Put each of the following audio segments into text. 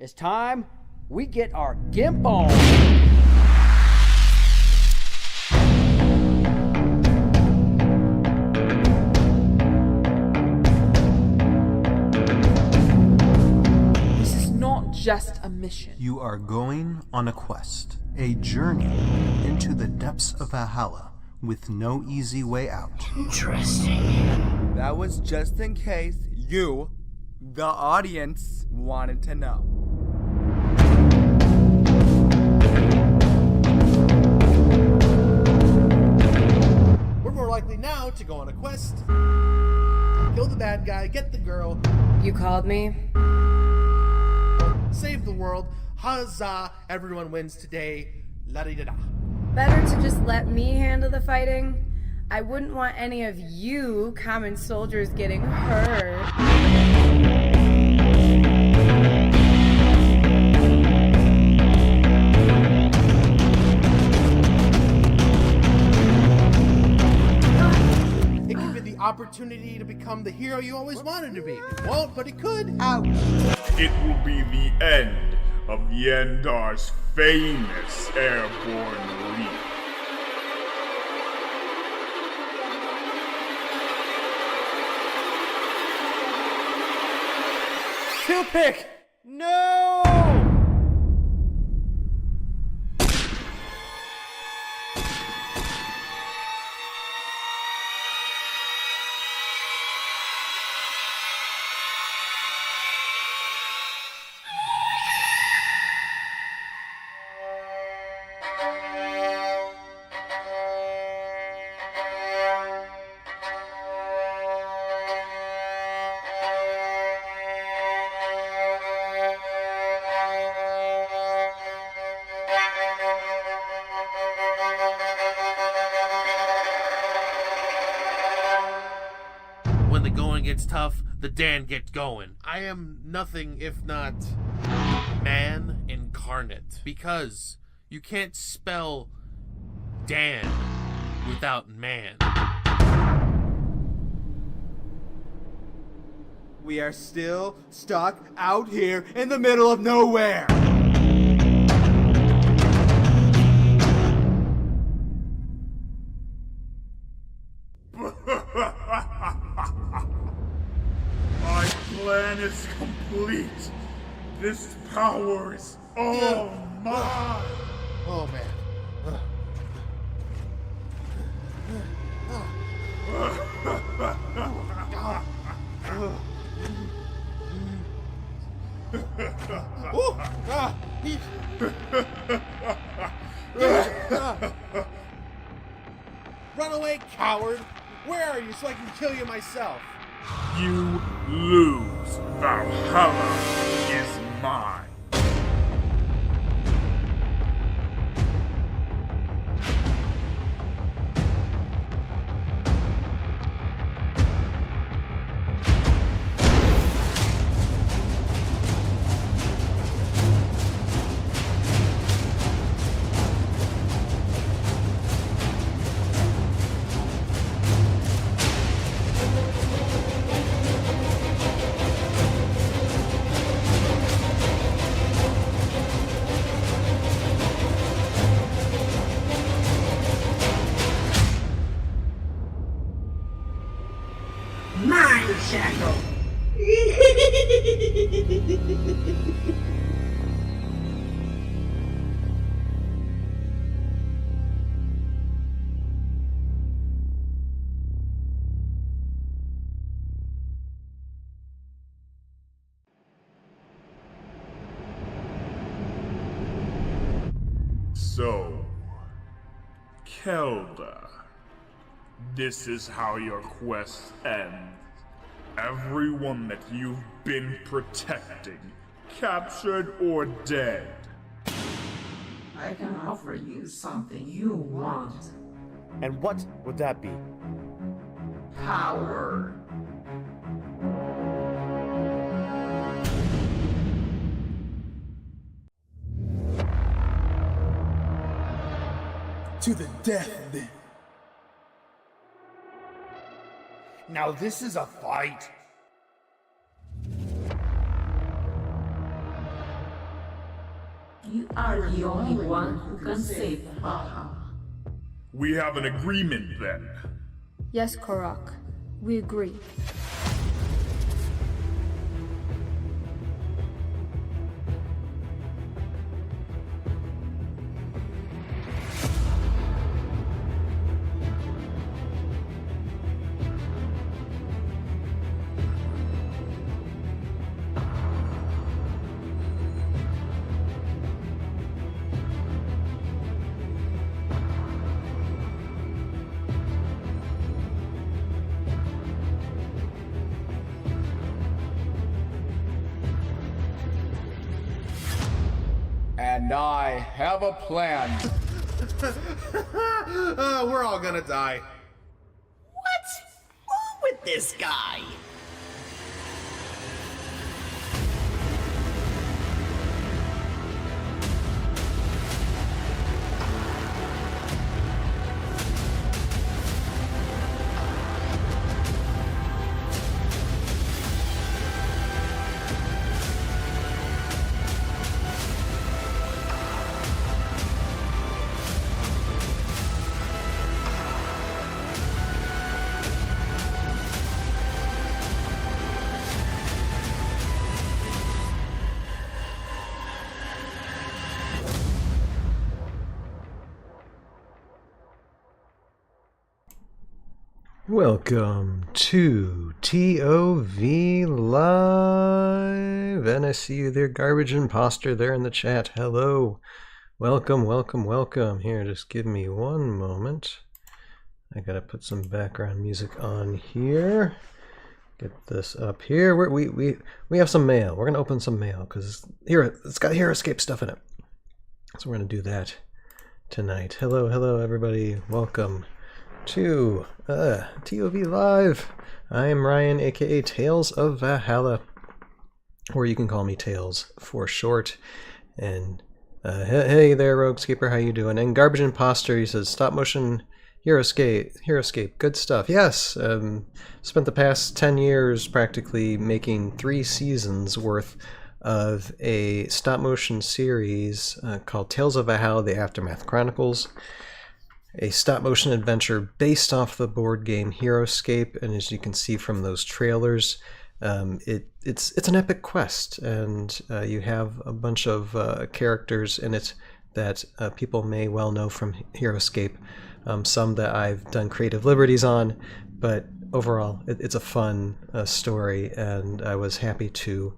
It's time we get our gimp on. This is not just a mission. You are going on a quest, a journey into the depths of Valhalla with no easy way out. Interesting. That was just in case you, the audience, wanted to know. We're more likely now to go on a quest, kill the bad guy, get the girl, You called me? save the world, huzzah, everyone wins today, la-di-da-da. Better to just let me handle the fighting. I wouldn't want any of you common soldiers getting hurt. It could be the opportunity to become the hero you always wanted to be. It won't, but it could. It will be the end of Yendar's famous airborne leap. Kill pick! No! When the going gets tough, the Dan gets going. I am nothing if not man incarnate. Because you can't spell Dan without man. We are still stuck out here in the middle of nowhere. My plan is complete. This power is all mine. Oh, man. Ooh, Run away, coward! Where are you so I can kill you myself? You lose. Valhalla is mine. Mind shackle. So, Kelda, this is how your quest ends. Everyone that you've been protecting, captured or dead. I can offer you something you want. And what would that be? Power. To the death, then. Now this is a fight. are the only one who can save Valhalla. We have an agreement then. Yes, Korok. We agree. And I have a plan. We're all gonna die. What's wrong with this guy? Welcome to ToV Live, and I see you there, Garbage Imposter, there in the chat. Hello, welcome, welcome, welcome. Here, just give me one moment. I gotta put some background music on here. Get this up here. We have some mail. We're gonna open some mail because here it's got Heroscape stuff in it, so we're gonna do that tonight. Hello, hello, everybody. Welcome to ToV Live. I am Ryan, aka Tales of Valhalla, or you can call me Tales for short. And hey there, Roguescaper, how you doing? And Garbage Imposter, he says stop motion Heroscape, good stuff. Yes, spent the past 10 years practically making 3 seasons worth of a stop motion series called Tales of Valhalla: The Aftermath Chronicles. A stop-motion adventure based off the board game Heroscape, and as you can see from those trailers, it's an epic quest, and you have a bunch of characters in it that people may well know from Heroscape. Some that I've done creative liberties on, but overall, it's a fun story, and I was happy to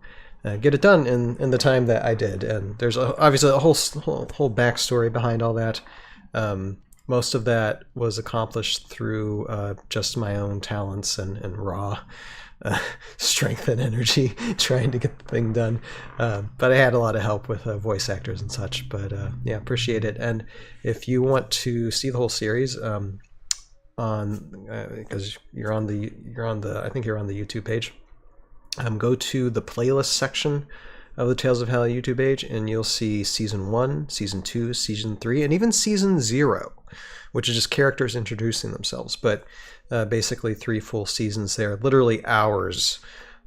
get it done in the time that I did. And there's obviously a whole backstory behind all that. Most of that was accomplished through just my own talents and raw strength and energy trying to get the thing done. But I had a lot of help with voice actors and such. But yeah, appreciate it. And if you want to see the whole series, because you're on the I think you're on the YouTube page. Go to the playlist section of the Tales of Valhalla YouTube page, and you'll see Season 1, Season 2, Season 3, and even Season 0, which is just characters introducing themselves. But basically 3 full seasons there, literally hours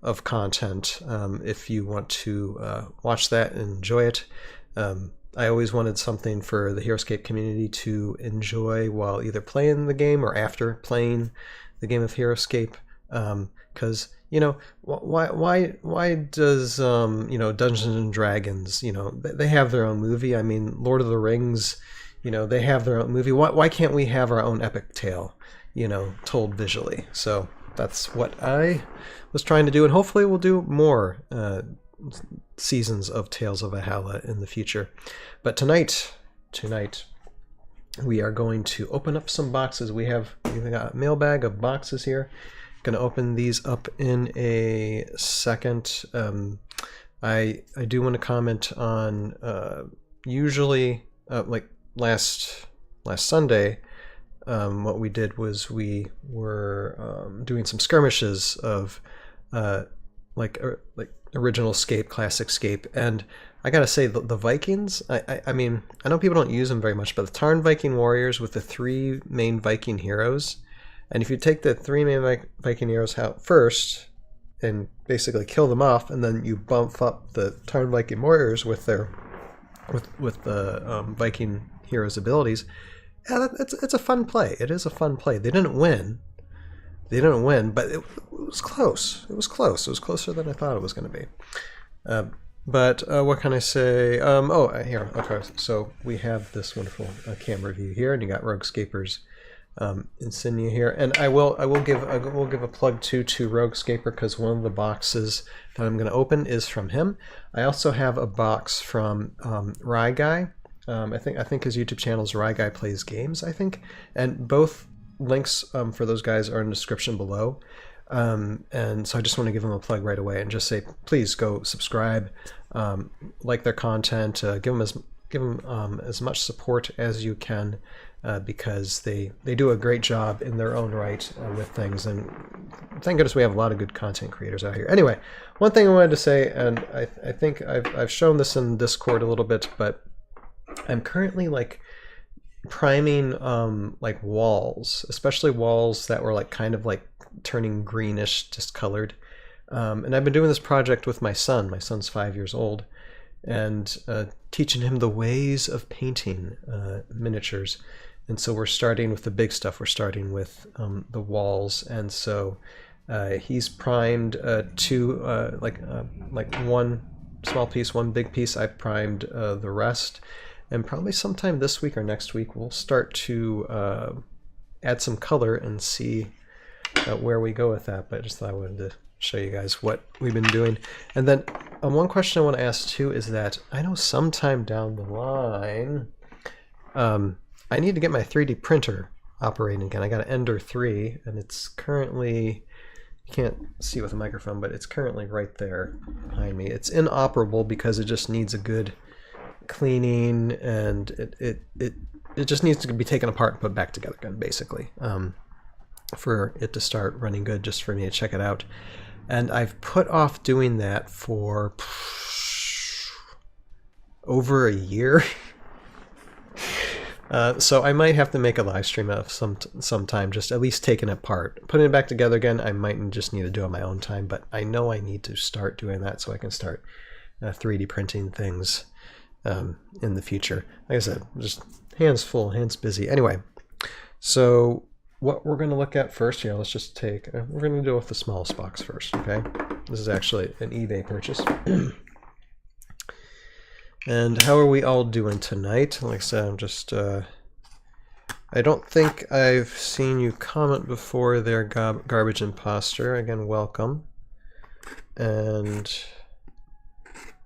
of content if you want to watch that and enjoy it. I always wanted something for the Heroscape community to enjoy while either playing the game or after playing the game of Heroscape, because you know, why does Dungeons and Dragons, they have their own movie. I mean, Lord of the Rings, they have their own movie. Why can't we have our own epic tale, told visually? So that's what I was trying to do, and hopefully we'll do more seasons of Tales of Valhalla in the future. But tonight we are going to open up some boxes. We've got a mailbag of boxes here. Going to open these up in a second. I do want to comment on usually like last Sunday. What we did was we were doing some skirmishes of like original Scape, classic Scape, and I gotta say the Vikings. I mean, I know people don't use them very much, but the Tarn Viking warriors with the 3 main Viking heroes. And if you take the 3 main Viking heroes out first and basically kill them off, and then you bump up the Tarn Viking warriors with their with the Viking hero's abilities. Yeah, it's a fun play. It is a fun play. They didn't win. But it was close. It was close. It was closer than I thought it was going to be. But what can I say? Here. Okay. So we have this wonderful camera view here, and you got Heroscape's insignia here, and I will give a plug to Heroscape because one of the boxes that I'm going to open is from him. I also have a box from Rye Guy. I think his YouTube channel is Rye Guy Plays Games. I think, and both links for those guys are in the description below. And so I just want to give them a plug right away and just say, please go subscribe, like their content, give them as much support as you can, because they do a great job in their own right with things. And thank goodness we have a lot of good content creators out here. Anyway, one thing I wanted to say, and I think I've shown this in Discord a little bit, but I'm currently like priming like walls, especially walls that were like kind of like turning greenish, discolored. And I've been doing this project with my son. My son's 5 years old, and teaching him the ways of painting miniatures. And so we're starting with the big stuff. We're starting with the walls, and so he's primed like one small piece, one big piece. I've primed the rest, and probably sometime this week or next week we'll start to add some color and see where we go with that. But I just thought I wanted to show you guys what we've been doing. And then one question I want to ask too is that I know sometime down the line I need to get my 3D printer operating again. I got an Ender 3, and it's currently, you can't see with a microphone, but it's currently right there behind me. It's inoperable because it just needs a good cleaning, and it just needs to be taken apart and put back together again, basically, for it to start running good, just for me to check it out. And I've put off doing that for over a year. So I might have to make a live stream of some time, just at least taking it apart. Putting it back together again, I might just need to do it on my own time, but I know I need to start doing that so I can start 3D printing things in the future. Like I said, just hands full, hands busy. Anyway, so what we're going to look at first here, let's just take, we're going to do it with the smallest box first, okay? This is actually an eBay purchase. And how are we all doing tonight? Like I said, I'm just, I don't think I've seen you comment before there, Garbage Imposter. Again, welcome. And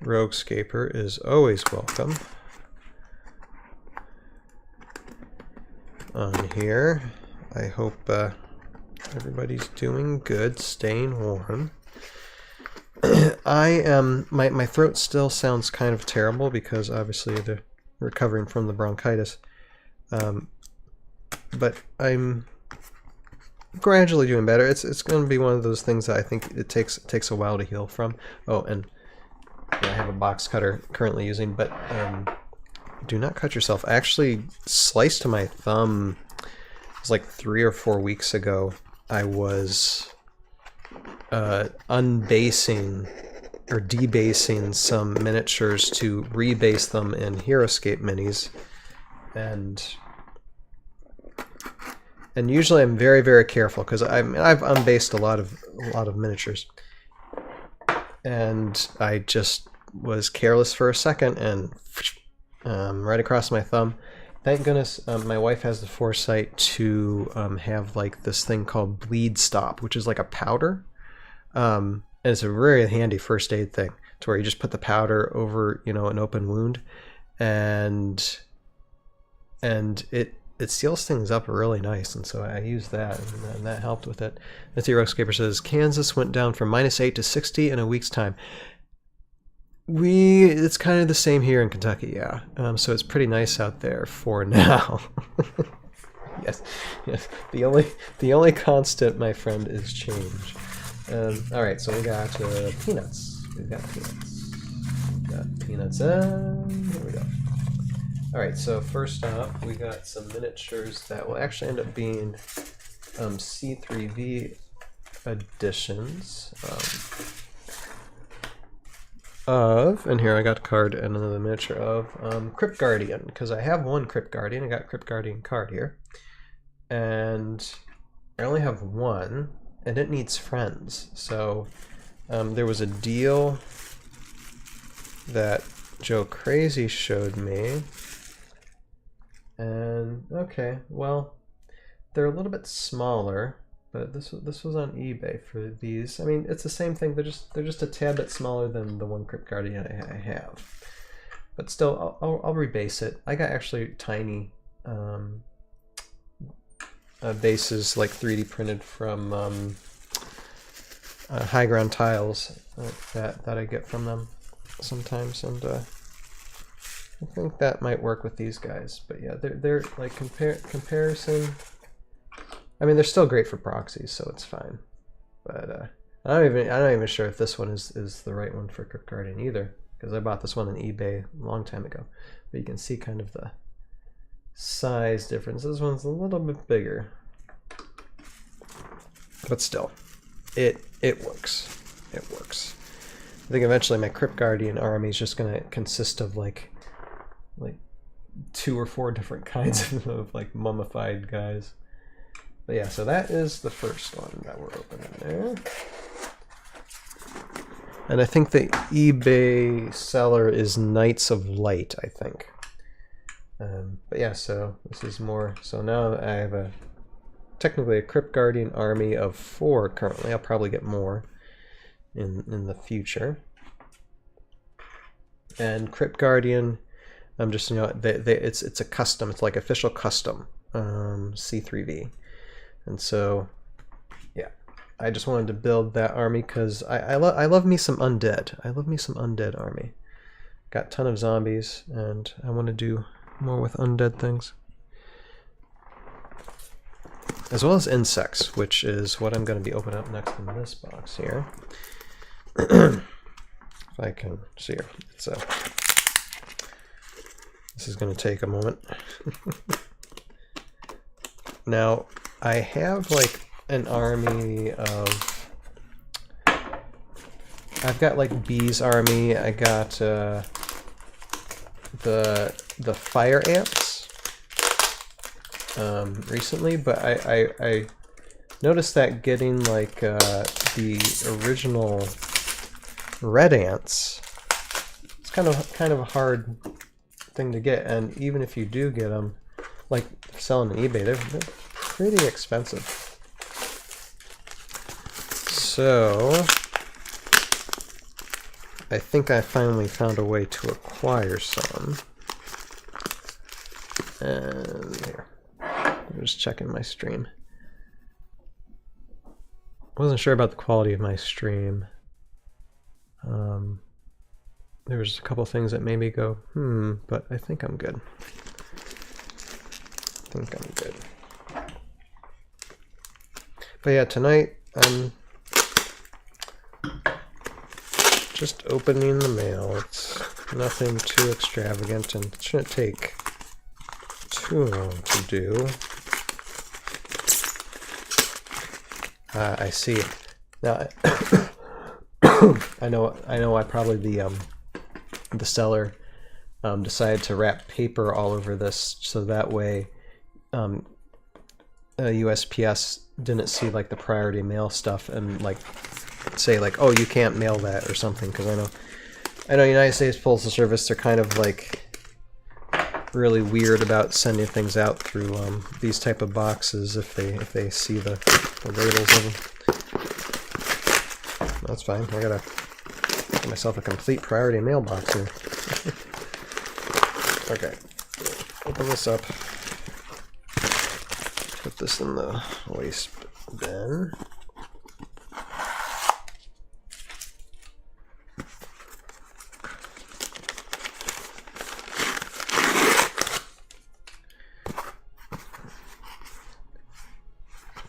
Heroscape is always welcome on here. I hope everybody's doing good, staying warm. I am, my throat still sounds kind of terrible because obviously they're recovering from the bronchitis. But I'm gradually doing better. It's going to be one of those things that I think it takes a while to heal from. Oh, and yeah, I have a box cutter currently using, but do not cut yourself. I actually sliced my thumb. It was like 3 or 4 weeks ago. I was unbasing or debasing some miniatures to rebase them in Heroscape minis, and usually I'm very, very careful because I've unbased a lot of miniatures, and I just was careless for a second and right across my thumb. Thank goodness my wife has the foresight to have like this thing called Bleed Stop, which is like a powder. And it's a very handy first aid thing, to where you just put the powder over, you know, an open wound, and it seals things up really nice. And so I used that, and that helped with it. Nancy Heroscape says Kansas went down from -8 to 60 in a week's time. It's kind of the same here in Kentucky, yeah. So it's pretty nice out there for now. Yes. The only constant, my friend, is change. All right, so we got peanuts. We've got peanuts. There we go. All right, so first off, we got some miniatures that will actually end up being C3V editions. of, and here I got a card and another miniature of Crypt Guardian, because I have one Crypt Guardian. I got a Crypt Guardian card here, and I only have one, and it needs friends. So there was a deal that Joe Crazy showed me, and okay, well, they're a little bit smaller. But this was on eBay for these. I mean, it's the same thing. They're just a tad bit smaller than the one Crypt Guardian I have. But still, I'll rebase it. I got actually tiny bases, like 3D printed from High Ground Tiles that I get from them sometimes, and I think that might work with these guys. But yeah, they're like comparison. I mean, they're still great for proxies, so it's fine. But I'm not even sure if this one is the right one for Crypt Guardian either, because I bought this one on eBay a long time ago. But you can see kind of the size difference. This one's a little bit bigger, but still, it works. It works. I think eventually my Crypt Guardian army is just gonna consist of like 2 or 4 different kinds of like mummified guys. But yeah, so that is the first one that we're opening there. And I think the eBay seller is Knights of Light, I think. But yeah, so this is more. So now I have technically a Crypt Guardian army of 4 currently. I'll probably get more in the future. And Crypt Guardian, I'm just, you know, it's a custom. It's like official custom C3V. And so, yeah, I just wanted to build that army because I love me some undead. I love me some undead army. Got a ton of zombies, and I want to do more with undead things. As well as insects, which is what I'm going to be opening up next in this box here. If I can see here. This is going to take a moment. Now, I have like an army of, I've got like Bee's army. I got the fire ants recently, but I noticed that getting like the original red ants, it's kind of a hard thing to get, and even if you do get them, like selling on eBay, they're pretty expensive. So I think I finally found a way to acquire some. And here, I'm just checking my stream. Wasn't sure about the quality of my stream. There was a couple things that made me go, but I think I'm good. But yeah, tonight I'm just opening the mail. It's nothing too extravagant, and it shouldn't take too long to do. I see. Now, I know. I probably the seller decided to wrap paper all over this so that way USPS didn't see like the priority mail stuff and like say like, oh, you can't mail that or something, because I know United States Postal Service, they're kind of like really weird about sending things out through these type of boxes if they see the labels of them. That's fine. I gotta get myself a complete priority mailbox here. Okay, open this up. Put this in the waste bin.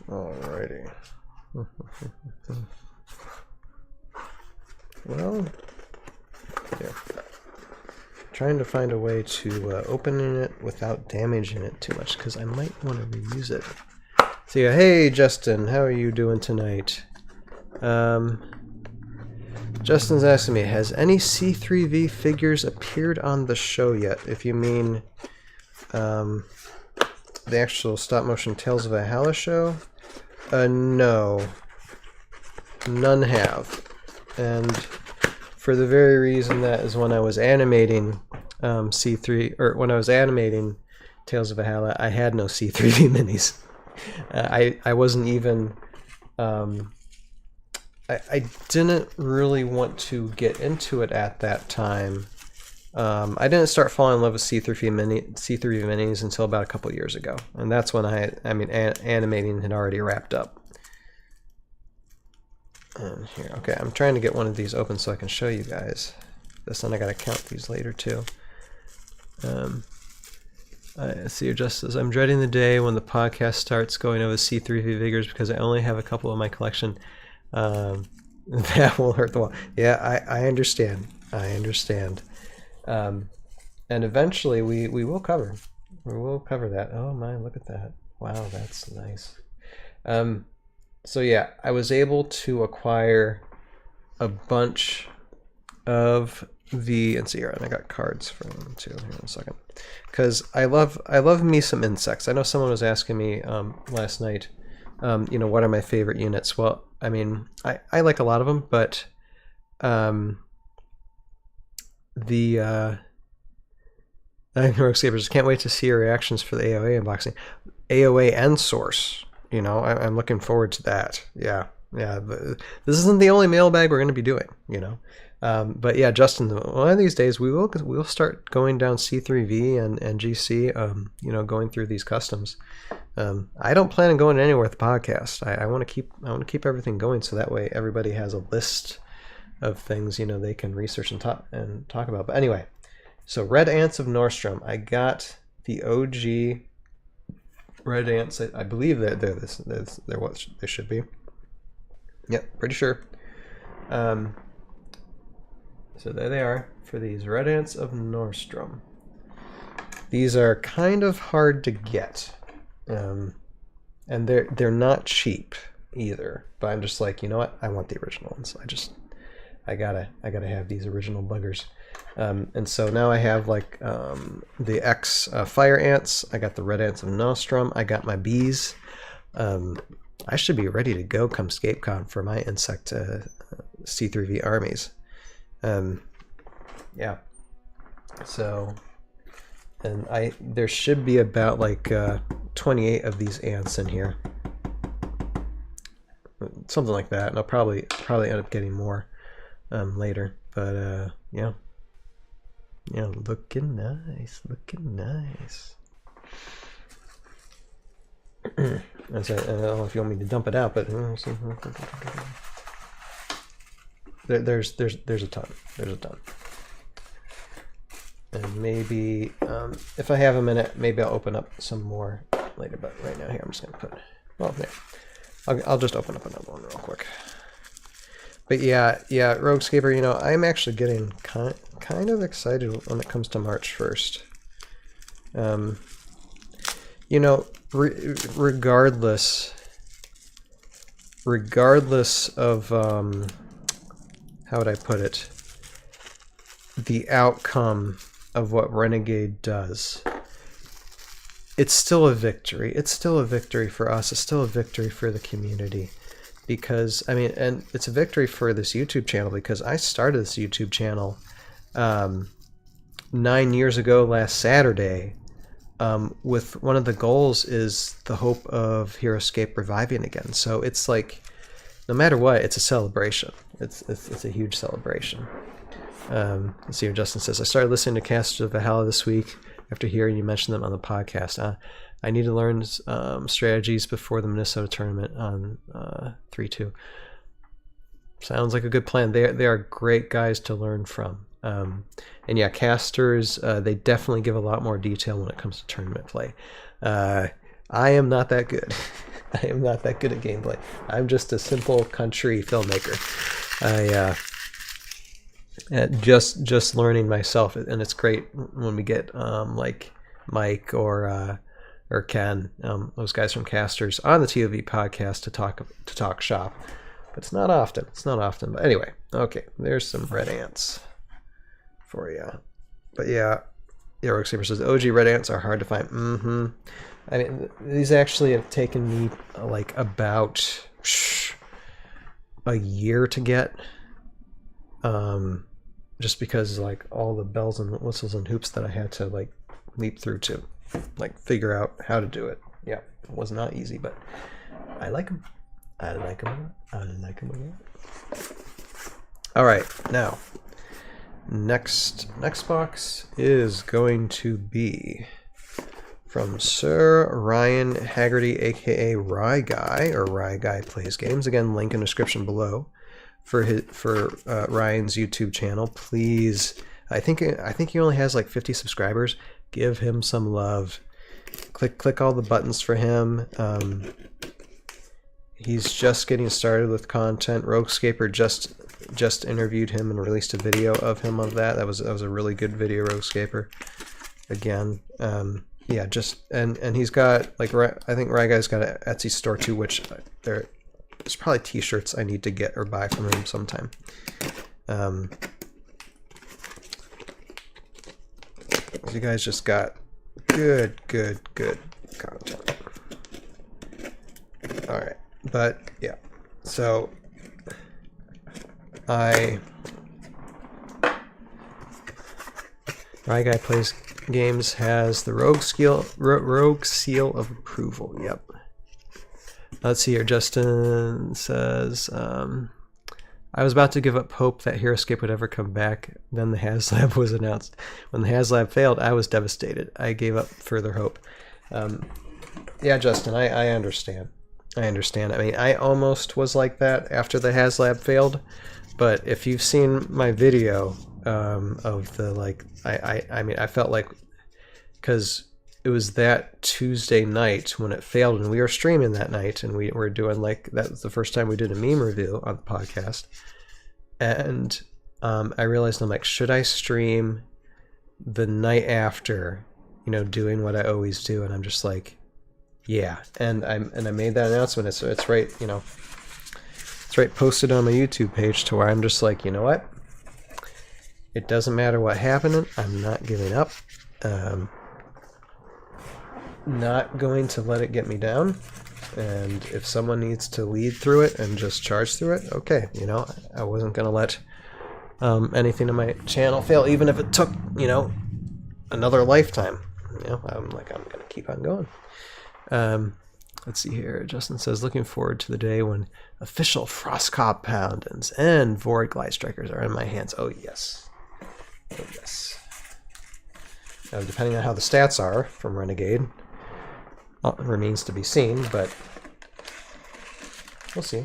Alrighty. Well, yeah. Trying to find a way to opening it without damaging it too much, because I might want to reuse it. So yeah, hey Justin, how are you doing tonight? Justin's asking me, has any C3V figures appeared on the show yet? If you mean the actual stop-motion Tales of Valhalla show? No. None have. And for the very reason that is when I was animating when I was animating Tales of Valhalla, I had no C3V minis. I wasn't even... I didn't really want to get into it at that time. I didn't start falling in love with C3V minis until about a couple years ago, and that's when animating had already wrapped up. And here, okay, I'm trying to get one of these open so I can show you guys. This one I gotta count these later too. I see your justice. I'm dreading the day when the podcast starts going over C3V figures because I only have a couple in my collection. That will hurt the wall. Yeah, I understand. I understand. And eventually we will cover. We will cover that. Oh my, look at that. Wow, that's nice. So yeah, I was able to acquire a bunch of and see here, and I got cards from them too. Here in a second, because I love me some insects. I know someone was asking me last night, what are my favorite units? Well, I mean, I like a lot of them, but Heroscapers, can't wait to see your reactions for the AOA unboxing, AOA and Source. I'm looking forward to that. Yeah. This isn't the only mailbag we're going to be doing. But yeah, Justin, one of these days we'll start going down C3V and GC. Going through these customs. I don't plan on going anywhere with the podcast. I want to keep everything going so that way everybody has a list of things they can research and talk about. But anyway, so Red Ants of Nordstrom. I got the OG Red Ants. I believe that they're what they should be. Yep, pretty sure. So there they are for these Red Ants of Nordstrom. These are kind of hard to get, and they're not cheap either. But I'm just like, you know what? I want the original ones. I gotta have these original buggers. And so now I have like the X Fire Ants. I got the Red Ants of Nostrum. I got my bees. I should be ready to go come ScapeCon for my insect C3V armies. Yeah. So, and there should be about like 28 of these ants in here. Something like that. And I'll probably end up getting more later. But yeah. Yeah, looking nice, looking nice. I don't know if you want me to dump it out, but there's a ton. There's a ton. And maybe if I have a minute, maybe I'll open up some more later. But right now, here I'm just gonna put. Well, there. I'll just open up another one real quick. But yeah, Roguescaper. I'm actually getting kind of excited when it comes to March 1st. Regardless of how would I put it, the outcome of what Renegade does, it's still a victory. It's still a victory for us. It's still a victory for the community. Because, and it's a victory for this YouTube channel because I started this YouTube channel 9 years ago last Saturday with one of the goals is the hope of Heroscape reviving again. So it's like, no matter what, it's a celebration. It's a huge celebration. Let's see here, Justin says, I started listening to Casters of Valhalla this week after hearing you mention them on the podcast. I need to learn strategies before the Minnesota tournament on 3-2. Sounds like a good plan. They are great guys to learn from. And yeah, casters, they definitely give a lot more detail when it comes to tournament play. I am not that good. I am not that good at gameplay. I'm just a simple country filmmaker. Just learning myself, and it's great when we get like Mike or Ken, those guys from Casters, on the ToV podcast to talk shop. It's not often. It's not often. But anyway, okay. There's some red ants for you. But yeah, Heroscape says OG red ants are hard to find. I mean, these actually have taken me like about a year to get. Just because like all the bells and whistles and hoops that I had to like leap through to like figure out how to do it. Yeah, it was not easy, but I like them. I like them. I like them a lot. All right, now next box is going to be from Sir Ryan Haggerty, aka Rye Guy, or Rye Guy Plays Games. Again, link in the description below for Ryan's YouTube channel. Please, I think he only has like 50 subscribers. Give him some love. Click all the buttons for him. He's just getting started with content. Roguescaper just interviewed him and released a video of him of that. That was a really good video, Roguescaper. Again, yeah, and he's got like I think Rye Guy's got an Etsy store too, which there's probably t-shirts I need to get or buy from him sometime. You guys just got good content. All right, but yeah, so Rye Guy Plays Games has the Rogue Seal of Approval. Yep. Let's see here. Justin says, I was about to give up hope that Heroscape would ever come back. Then the HasLab was announced. When the HasLab failed, I was devastated. I gave up further hope. Yeah, Justin, I understand. I understand. I mean, I almost was like that after the HasLab failed. But if you've seen my video of the, like, I mean, I felt like, because it was that Tuesday night when it failed, and we were streaming that night, and we were doing, like, that was the first time we did a meme review on the podcast. And I realized, I'm like, should I stream the night after, you know, doing what I always do? And I'm just like, yeah. And I made that announcement. It's right, you know, it's right posted on my YouTube page, to where I'm just like, you know what? It doesn't matter what happened. I'm not giving up. Not going to let it get me down. And if someone needs to lead through it and just charge through it, okay. You know, I wasn't going to let anything in my channel fail, even if it took, you know, another lifetime. You know, I'm like, I'm going to keep on going. Let's see here. Justin says, looking forward to the day when official Frost Compoundants and Void Glide Strikers are in my hands. Oh, yes. Oh, yes. Now, depending on how the stats are from Renegade, remains to be seen, but we'll see.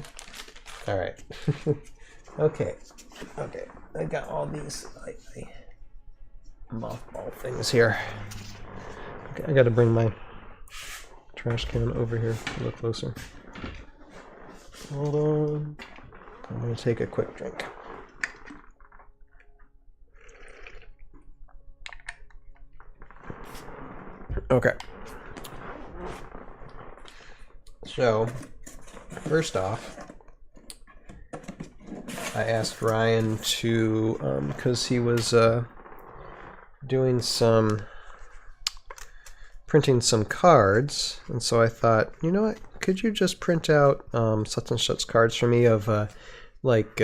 All right. Okay. I got all these mothball things here. Okay, I got to bring my trash can over here a little closer. Hold on. I'm going to take a quick drink. Okay. So, first off, I asked Ryan to, because he was doing printing some cards, and so I thought, you know what, could you just print out such and such cards for me of like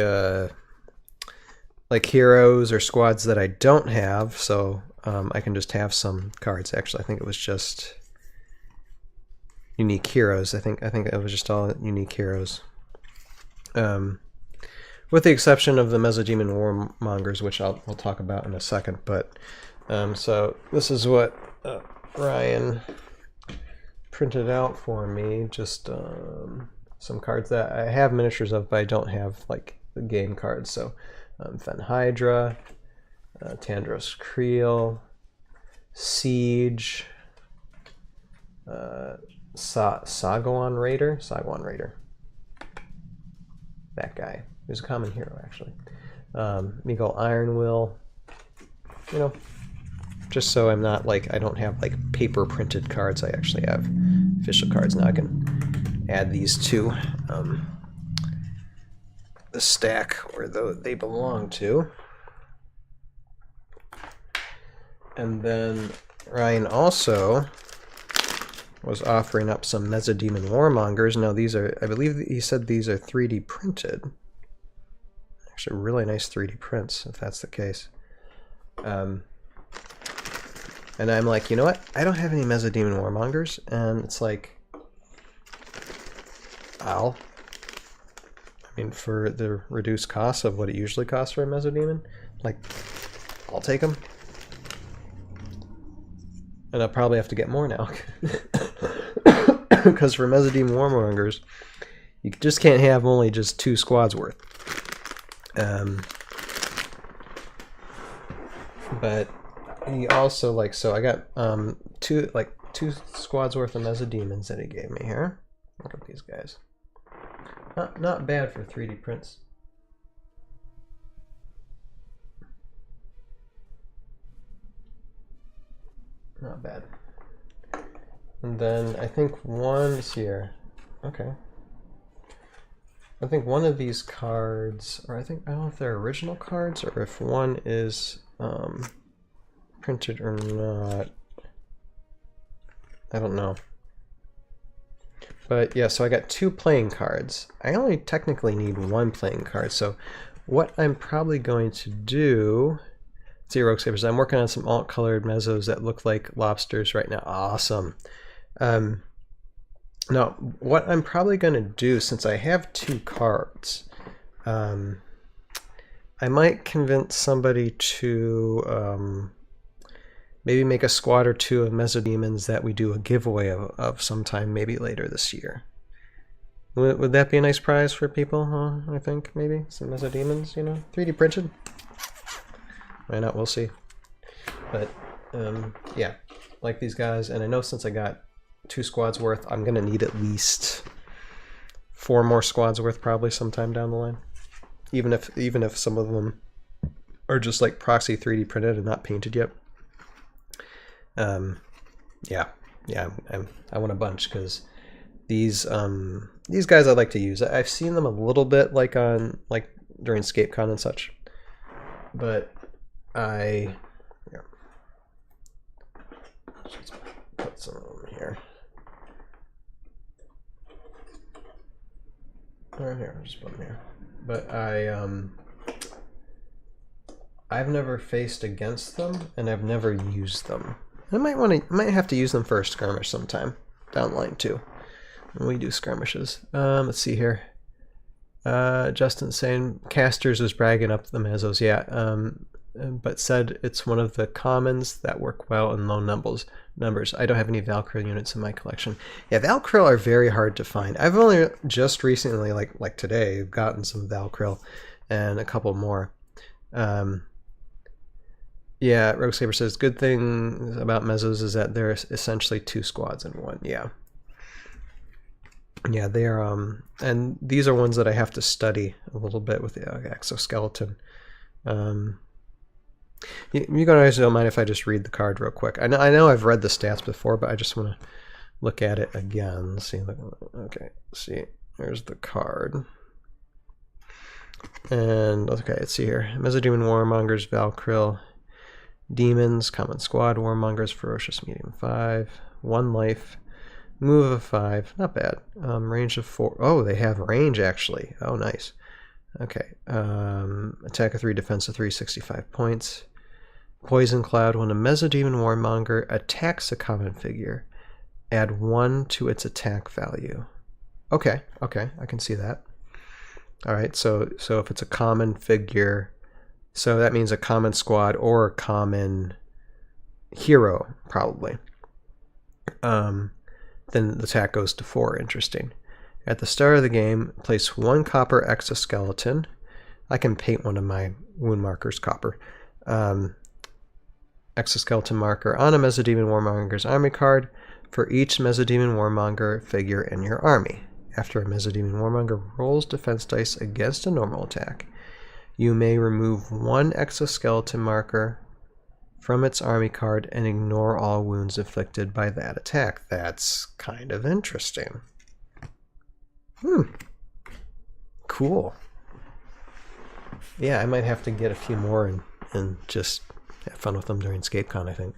heroes or squads that I don't have, so I can just have some cards. Actually, I think it was just unique heroes. I think it was just all unique heroes, with the exception of the Mesodemon Warmongers, which we'll talk about in a second. But so this is what Ryan printed out for me. Just some cards that I have miniatures of, but I don't have like the game cards. So Fenhydra, Tandros Creel, Siege, Saguan Raider. That guy. Who's a common hero, actually. Meagle Ironwill. You know, just so I'm not like, I don't have like paper printed cards. I actually have official cards. Now I can add these two. the stack where they belong to. And then Ryan also was offering up some Mezzodemon Warmongers. Now these are, I believe he said these are 3D printed. Actually really nice 3D prints, if that's the case. And I'm like, you know what? I don't have any Mezzodemon Warmongers, and it's like, I mean, for the reduced cost of what it usually costs for a Mezzodemon, like, I'll take them. And I'll probably have to get more now. Because for Mezzodemon Warmongers, you just can't have only just 2 squads worth. But he also, like, so I got 2 squads worth of Mezzodemons that he gave me here. Look at these guys. Not bad for 3D prints. Not bad. And then I think one is here. Okay. I think one of these cards, or I don't know if they're original cards or if one is printed or not. I don't know. But yeah, so I got 2 playing cards. I only technically need 1 playing card. So what I'm probably going to do, see, Heroscape, I'm working on some alt-colored mezzos that look like lobsters right now. Awesome. Now, what I'm probably going to do, since I have 2 cards, I might convince somebody to maybe make a squad or 2 of Mezzodemons that we do a giveaway of sometime, maybe later this year. Would that be a nice prize for people, huh? I think, maybe? Some Mezzodemons, you know? 3D printed? Why not? We'll see. But, yeah, like these guys, and I know since I got 2 squads worth, I'm gonna need at least 4 more squads worth probably sometime down the line. Even if some of them are just like proxy 3D printed and not painted yet. Yeah, I want a bunch because these guys I like to use. I've seen them a little bit like during ScapeCon and such, but let's put some of them here. Right here, I'll just put them here. But I've never faced against them, and I've never used them. I might have to use them for a skirmish sometime down the line too, when we do skirmishes. Let's see here. Justin saying Casters was bragging up the mezzos, yeah. But said it's one of the commons that work well in low numbers. I don't have any Valkyrie units in my collection. Yeah, Valkyrie are very hard to find. I've only just recently, like today, gotten some Valkyrie and a couple more. Yeah, Rogue Saber says good thing about mezzos is that they're essentially 2 squads in one. Yeah. Yeah, they are. And these are ones that I have to study a little bit with the exoskeleton. You guys don't mind if I just read the card real quick. I know I've read the stats before, but I just want to look at it again. Let's see, okay, see, there's the card. And okay, let's see here. Mezzodemon Warmongers, Valkyrie, Demons, Common Squad, Warmongers, Ferocious Medium 5, 1 life, move of 5, not bad. Range of 4. Oh, they have range actually. Oh, nice. Okay. Attack of 3, defense of 3, 65 points. Poison Cloud. When a Mezzodemon Warmonger attacks a common figure, add 1 to its attack value. Okay, I can see that. Alright, so if it's a common figure, so that means a common squad or a common hero, probably. Then the attack goes to 4. Interesting. At the start of the game, place 1 copper exoskeleton. I can paint one of my wound markers copper. Exoskeleton marker on a Mezzodemon Warmonger's army card for each Mezzodemon Warmonger figure in your army. After a Mezzodemon Warmonger rolls defense dice against a normal attack, you may remove 1 exoskeleton marker from its army card and ignore all wounds inflicted by that attack. That's kind of interesting. Cool. yeah, I might have to get a few more and just have fun with them during ScapeCon, I think.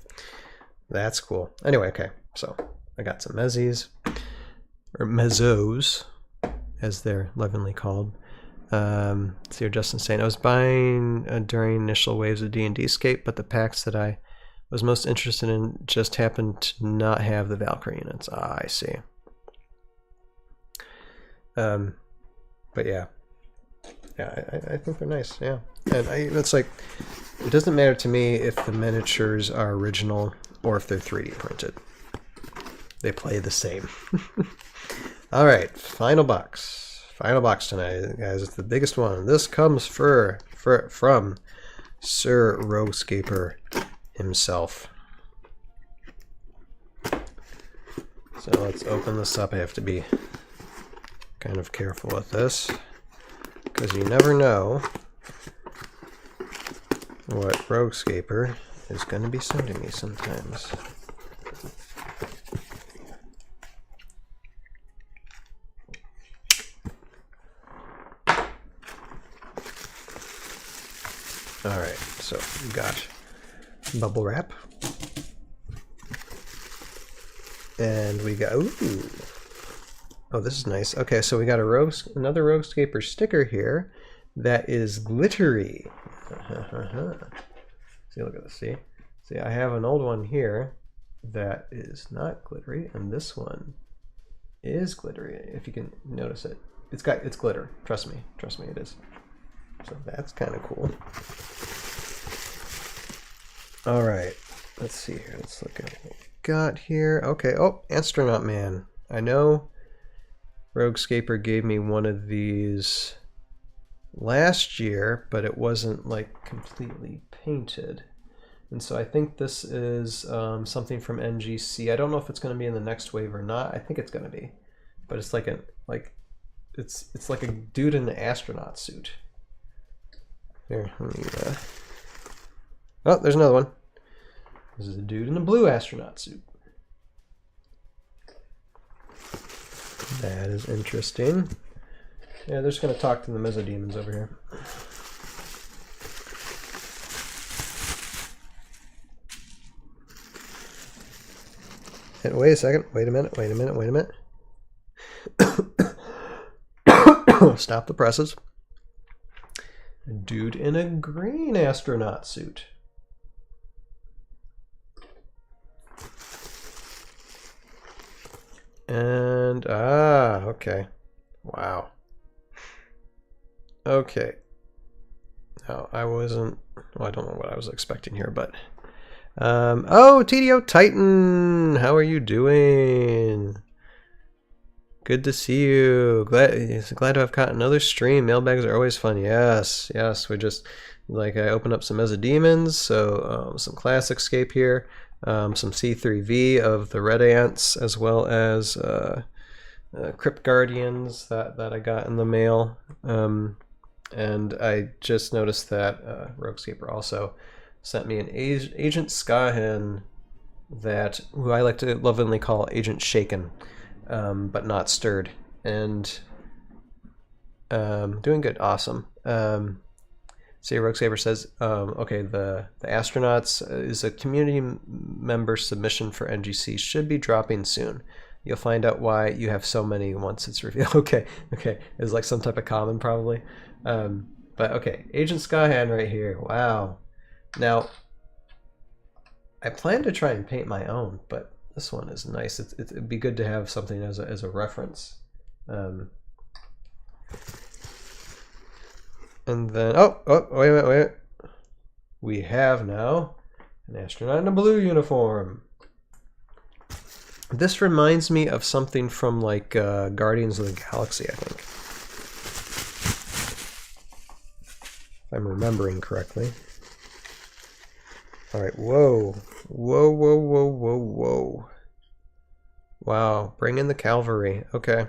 That's cool. Anyway, okay, so I got some mezzies, or mezzos, as they're lovingly called. So here Justin's saying, I was buying during initial waves of D&D Scape, but the packs that I was most interested in just happened to not have the Valkyrie units. Ah, I see. But yeah. Yeah, I think they're nice, yeah. And it's like, it doesn't matter to me if the miniatures are original or if they're 3D printed. They play the same. Alright, final box. Final box tonight, guys. It's the biggest one. This comes from Sir Heroscape himself. So let's open this up. I have to be kind of careful with this, because you never know what Heroscape is going to be sending me sometimes. Alright, so we got bubble wrap. And we got, ooh. Oh, this is nice. Okay, so we got another Heroscape sticker here that is glittery. See, look at this. See, I have an old one here that is not glittery, and this one is glittery. If you can notice it, it's glitter. Trust me, it is. So that's kind of cool. All right, let's see here. Let's look at what we got here. Okay. Oh, Astronaut Man. I know Heroscape gave me one of these last year, but it wasn't like completely painted. And so I think this is something from NGC. I don't know if it's going to be in the next wave or not. I think it's going to be, but it's like it's like a dude in an astronaut suit. Here, let me. Oh, there's another one. This is a dude in a blue astronaut suit. That is interesting. Yeah, they're just going to talk to the Mezzodemons over here. And wait a second. Wait a minute. Stop the presses. A dude in a green astronaut suit. And, okay. Wow. Okay. No, I wasn't, well, I don't know what I was expecting here, but, oh, TDO Titan, how are you doing? Good to see you. Glad to have caught another stream. Mailbags are always fun. Yes, we just, like, I opened up some Mezzodemons, so, some classic Scape here. Some C3V of the Red Ants, as well as Crypt Guardians that I got in the mail. And I just noticed that Heroscape also sent me an Agent Skahen who I like to lovingly call Agent Shaken, but not stirred. And doing good, awesome. See, Heroscape says, okay, the astronauts is a community member submission for NGC. Should be dropping soon. You'll find out why you have so many once it's revealed. Okay. It's like some type of common probably. But okay, Agent Skyhand right here. Wow. Now, I plan to try and paint my own, but this one is nice. It'd be good to have something as a reference. And then, oh, wait a minute. We have now an astronaut in a blue uniform. This reminds me of something from like Guardians of the Galaxy, I think. If I'm remembering correctly. All right, whoa. Wow, bring in the cavalry. Okay.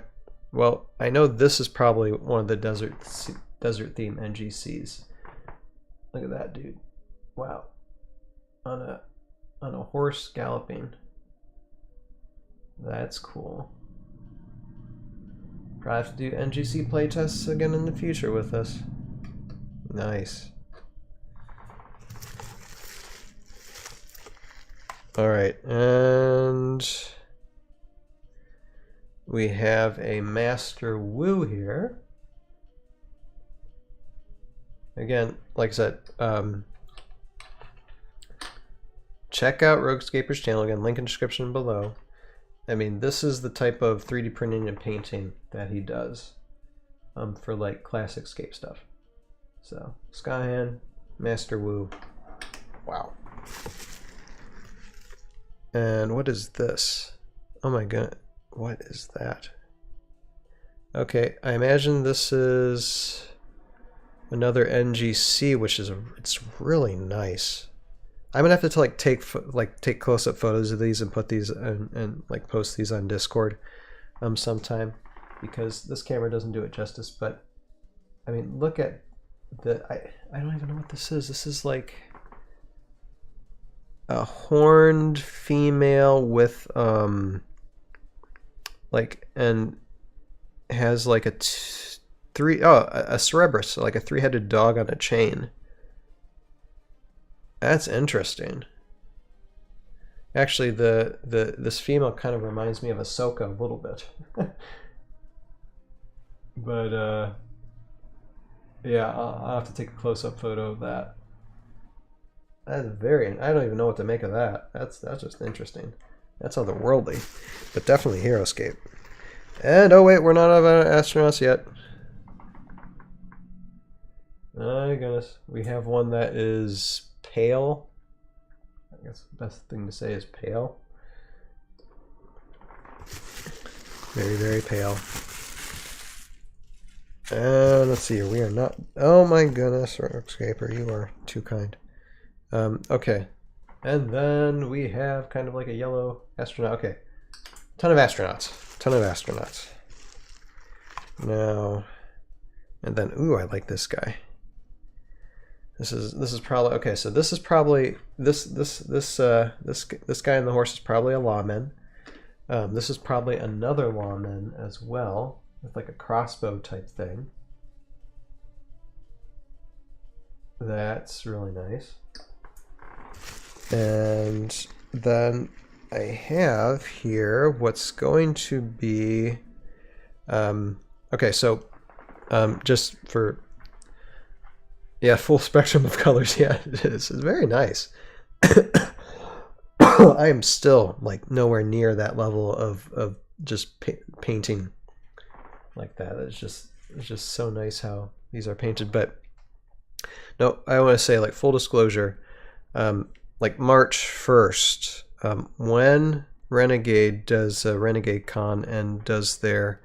Well, I know this is probably one of the desert theme NGCs. Look at that dude. Wow. On a horse galloping. That's cool. Probably have to do NGC playtests again in the future with this. Nice. Alright, and we have a Master Wu here. Again, like I said, check out Roguescaper's channel. Again, link in description below. I mean, this is the type of 3D printing and painting that he does for like classic Scape stuff. So, Skyhan, Master Wu. Wow. And what is this? Oh my god, what is that? Okay, I imagine this is another NGC, which is it's really nice. I'm gonna have to take close-up photos of these and put these and like post these on Discord sometime, because this camera doesn't do it justice. But I mean, look at the I don't even know what this is. This is like a horned female with like, and has like a Cerberus, like a 3-headed dog on a chain. That's interesting. Actually, this female kind of reminds me of Ahsoka a little bit. But yeah, I'll have to take a close-up photo of that. That's very, I don't even know what to make of that. That's just interesting. That's otherworldly, but definitely Heroscape. And oh wait, we're not out of astronauts yet. Oh goodness, we have one that is pale. I guess the best thing to say is pale. Very, very pale. And let's see here, we are not, oh my goodness, Heroscaper, you are too kind. Okay, and then we have kind of like a yellow astronaut. Okay, ton of astronauts. Now, and then ooh, I like this guy. This is probably okay. So this is probably this guy on the horse is probably a lawman. This is probably another lawman as well, with like a crossbow type thing. That's really nice. And then I have here what's going to be okay, so just for full spectrum of colors. Yeah, it is. It's very nice. I am still like nowhere near that level of just painting like that. It's just so nice how these are painted. But no, I want to say, like, full disclosure, like March 1st, when Renegade does Renegade Con and does their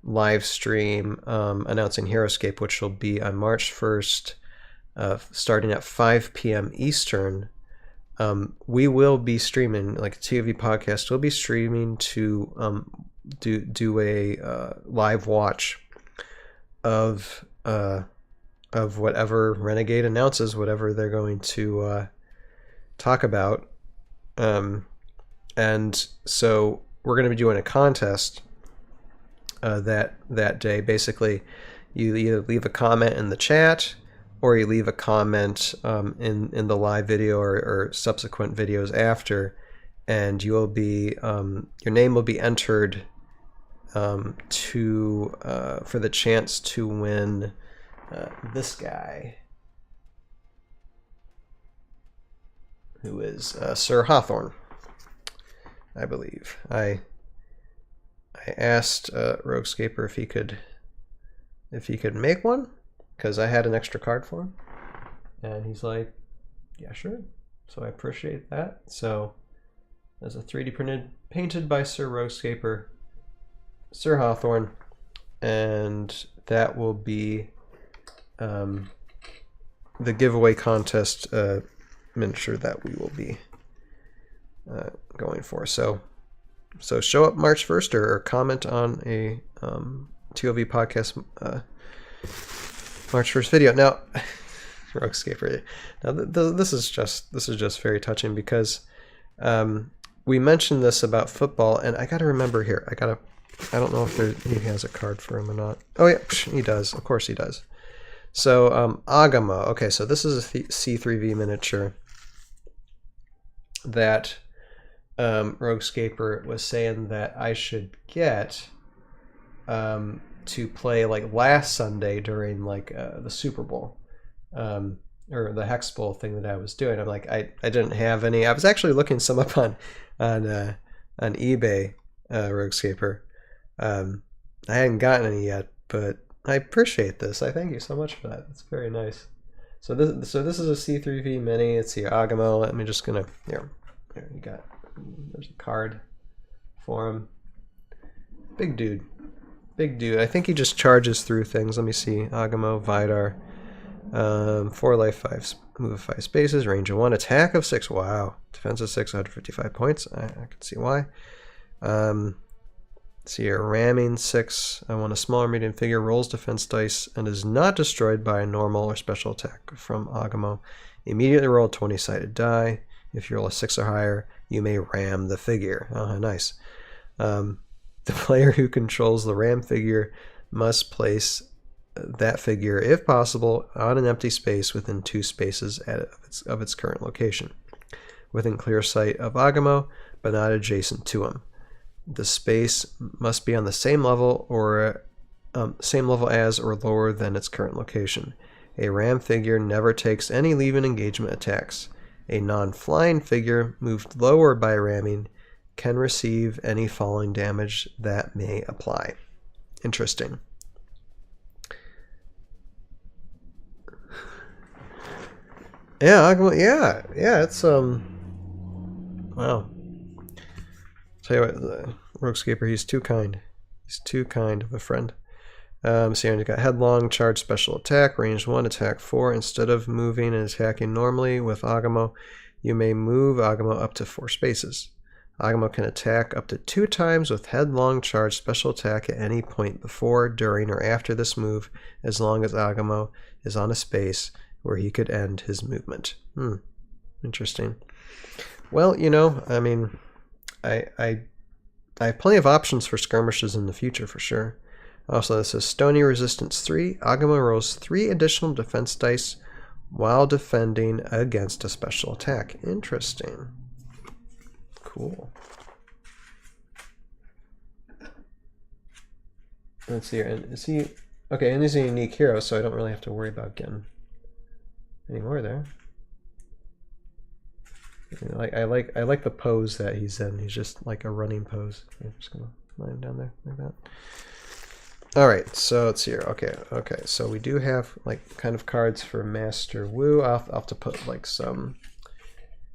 live stream announcing Heroscape, which will be on March 1st, starting at 5 p.m. Eastern, we will be streaming, like ToV podcast will be streaming to do a live watch of whatever Renegade announces, whatever they're going to talk about. And so we're going to be doing a contest that day. Basically, you either leave a comment in the chat, or you leave a comment in the live video or subsequent videos after, and you will be your name will be entered for the chance to win this guy, who is Sir Hawthorne, I believe. I asked Roguescaper if he could make one, because I had an extra card for him, and he's like, yeah, sure. So I appreciate that. So there's a 3D printed, painted by Sir Roguescaper, Sir Hawthorne, and that will be the giveaway contest miniature that we will be going for. So show up March 1st or comment on a ToV podcast March 1st video. Now, Roguescaper. Now this is just very touching, because we mentioned this about football, and I got to remember here. I don't know if he has a card for him or not. Oh yeah, he does. Of course he does. So Agamo. Okay, so this is a C3V miniature that Roguescaper was saying that I should get to play like last Sunday during like the Super Bowl or the Hex Bowl thing that I was doing. I'm like, I didn't have any. I was actually looking some up on eBay, Roguescaper. I hadn't gotten any yet, but I appreciate this. I thank you so much for that. It's very nice. So this is a C3V mini. It's the Agamo. I'm just gonna here you got. There's a card for him. Big dude. Big dude. I think he just charges through things. Let me see. Agamo, Vidar. 4 life, 5 move 5 spaces, range of 1, attack of 6. Wow. Defense of 6, 155 points. I can see why. See here, ramming 6. I want a smaller medium figure, rolls defense dice, and is not destroyed by a normal or special attack from Agamo. Immediately roll a 20-sided die. If you roll a 6 or higher, you may ram the figure. Oh, nice. The player who controls the ram figure must place that figure, if possible, on an empty space within 2 spaces of its current location, within clear sight of Agamo, but not adjacent to him. The space must be on the same level or same level as or lower than its current location. A ram figure never takes any leave-in engagement attacks. A non-flying figure moved lower by ramming can receive any falling damage that may apply. Interesting. Yeah, it's wow. Tell you what, Roguescaper, he's too kind. He's too kind of a friend. So here you got headlong, charge, special attack, range 1, attack 4. Instead of moving and attacking normally with Agamo, you may move Agamo up to 4 spaces. Agamo can attack up to 2 times with headlong, charge, special attack at any point before, during, or after this move, as long as Agamo is on a space where he could end his movement. Interesting. Well, you know, I mean, I have plenty of options for skirmishes in the future for sure. Also, this is Stony Resistance 3. Agamo rolls 3 additional defense dice while defending against a special attack. Interesting. Cool. Let's see here. And is he okay? And he's a unique hero, so I don't really have to worry about getting any more there. I like the pose that he's in. He's just like a running pose. I'm just gonna line him down there like that. All right, so let's see here. Okay. So we do have like kind of cards for Master Wu. I'll have to put like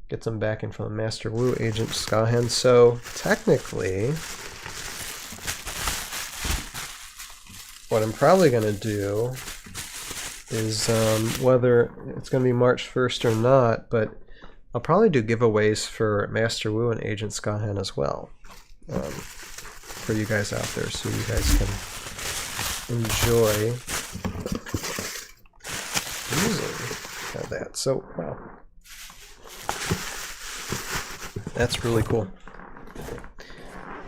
get some backing from Master Wu, Agent Skahan. So technically, what I'm probably gonna do is whether it's gonna be March 1st or not, but I'll probably do giveaways for Master Wu and Agent Skahan as well, for you guys out there, so you guys can enjoy using that. So, wow. That's really cool.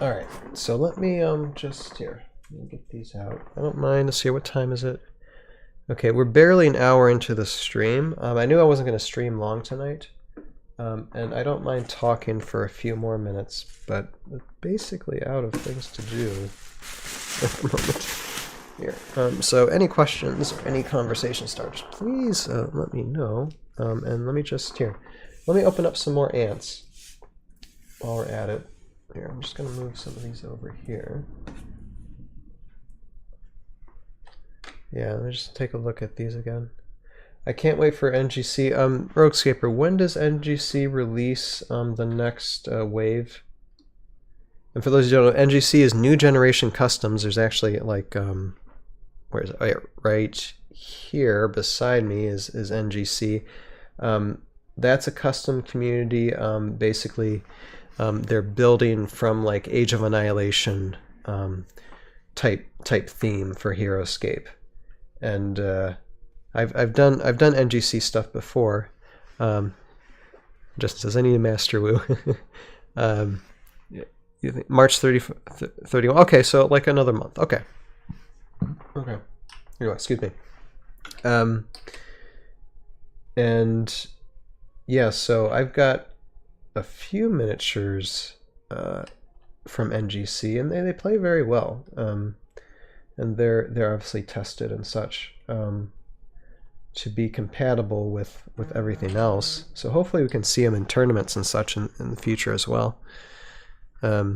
Alright, so let me just here. Let me get these out. I don't mind. Let's see, what time is it? Okay, we're barely an hour into the stream. I knew I wasn't going to stream long tonight. And I don't mind talking for a few more minutes, but basically out of things to do at the moment. Here. So any questions or any conversation starters, please let me know. And let me just let me open up some more ants while we're at it. Here, I'm just going to move some of these over here. Yeah, let me just take a look at these again. I can't wait for NGC. Roguescaper, when does NGC release the next wave? And for those who don't know, NGC is New Generation Customs. There's actually like, where is it? Oh, yeah, right here beside me is NGC. That's a custom community. Basically, they're building from like Age of Annihilation type theme for Heroscape, and I've done NGC stuff before, just as any Master Wu. You think March 31. Okay, so like another month. Okay. Anyway, excuse me. And yeah, so I've got a few miniatures from NGC, and they play very well. And they're obviously tested and such to be compatible with everything else. So hopefully we can see them in tournaments and such in the future as well. Yeah,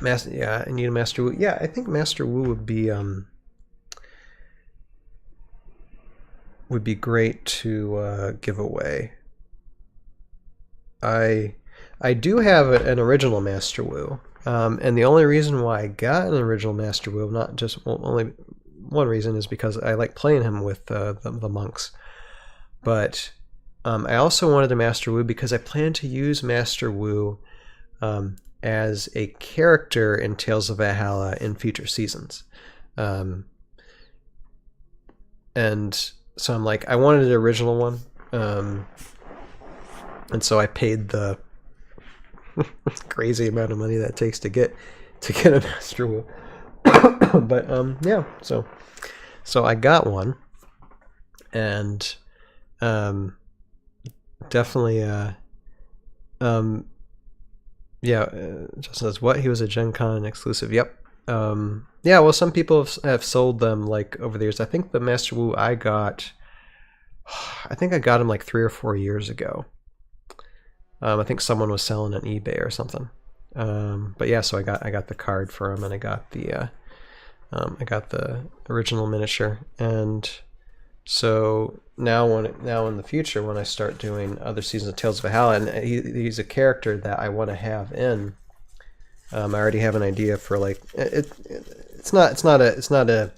I need a Master Wu. Yeah, I think Master Wu would be great to give away. I do have an original Master Wu, and the only reason why I got an original Master Wu, not just only one reason, is because I like playing him with the monks. But I also wanted a Master Wu because I plan to use Master Wu as a character in Tales of Valhalla in future seasons. And so I'm like, I wanted an original one. And so I paid the crazy amount of money that it takes to get a Master Wu. But yeah, so I got one, and definitely yeah, Justin says, what? He was a Gen Con exclusive. Yep. Yeah, well, some people have sold them like over the years. I think the Master Wu I got him like 3 or 4 years ago. I think someone was selling on eBay or something. But yeah, so I got the card for him, and I got the original miniature. And so now in the future, when I start doing other seasons of Tales of Valhalla, and he's a character that I want to have in. I already have an idea for like it's not a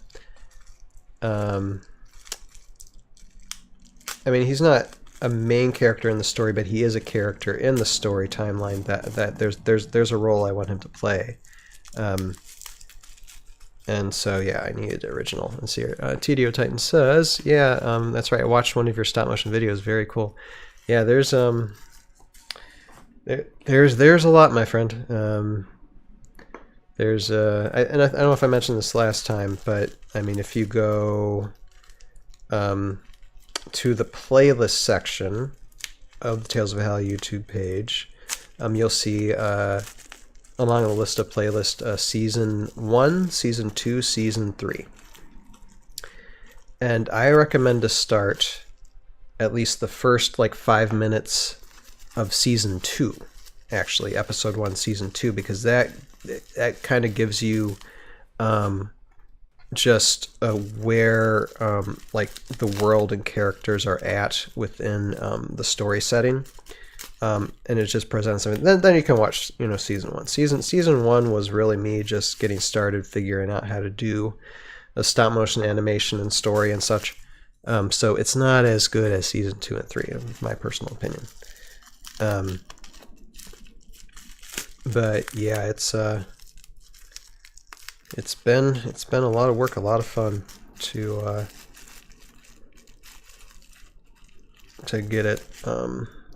I mean, he's not a main character in the story, but he is a character in the story timeline that there's a role I want him to play. And so yeah, I needed original. Let's see here. TDO Titan says, yeah, that's right. I watched one of your stop motion videos. Very cool. Yeah, there's a lot, my friend. I don't know if I mentioned this last time, but I mean, if you go to the playlist section of the Tales of Valhalla YouTube page, you'll see along the list of playlist Season 1, Season 2, Season 3. And I recommend to start at least the first like 5 minutes of Season 2, actually, Episode 1, Season 2, because that kind of gives you just where like the world and characters are at within the story setting, and it just presents them. Then you can watch, you know, Season 1. Season 1 was really me just getting started, figuring out how to do a stop motion animation and story and such. So it's not as good as Season 2 and 3, in my personal opinion. But yeah, it's been a lot of work, a lot of fun to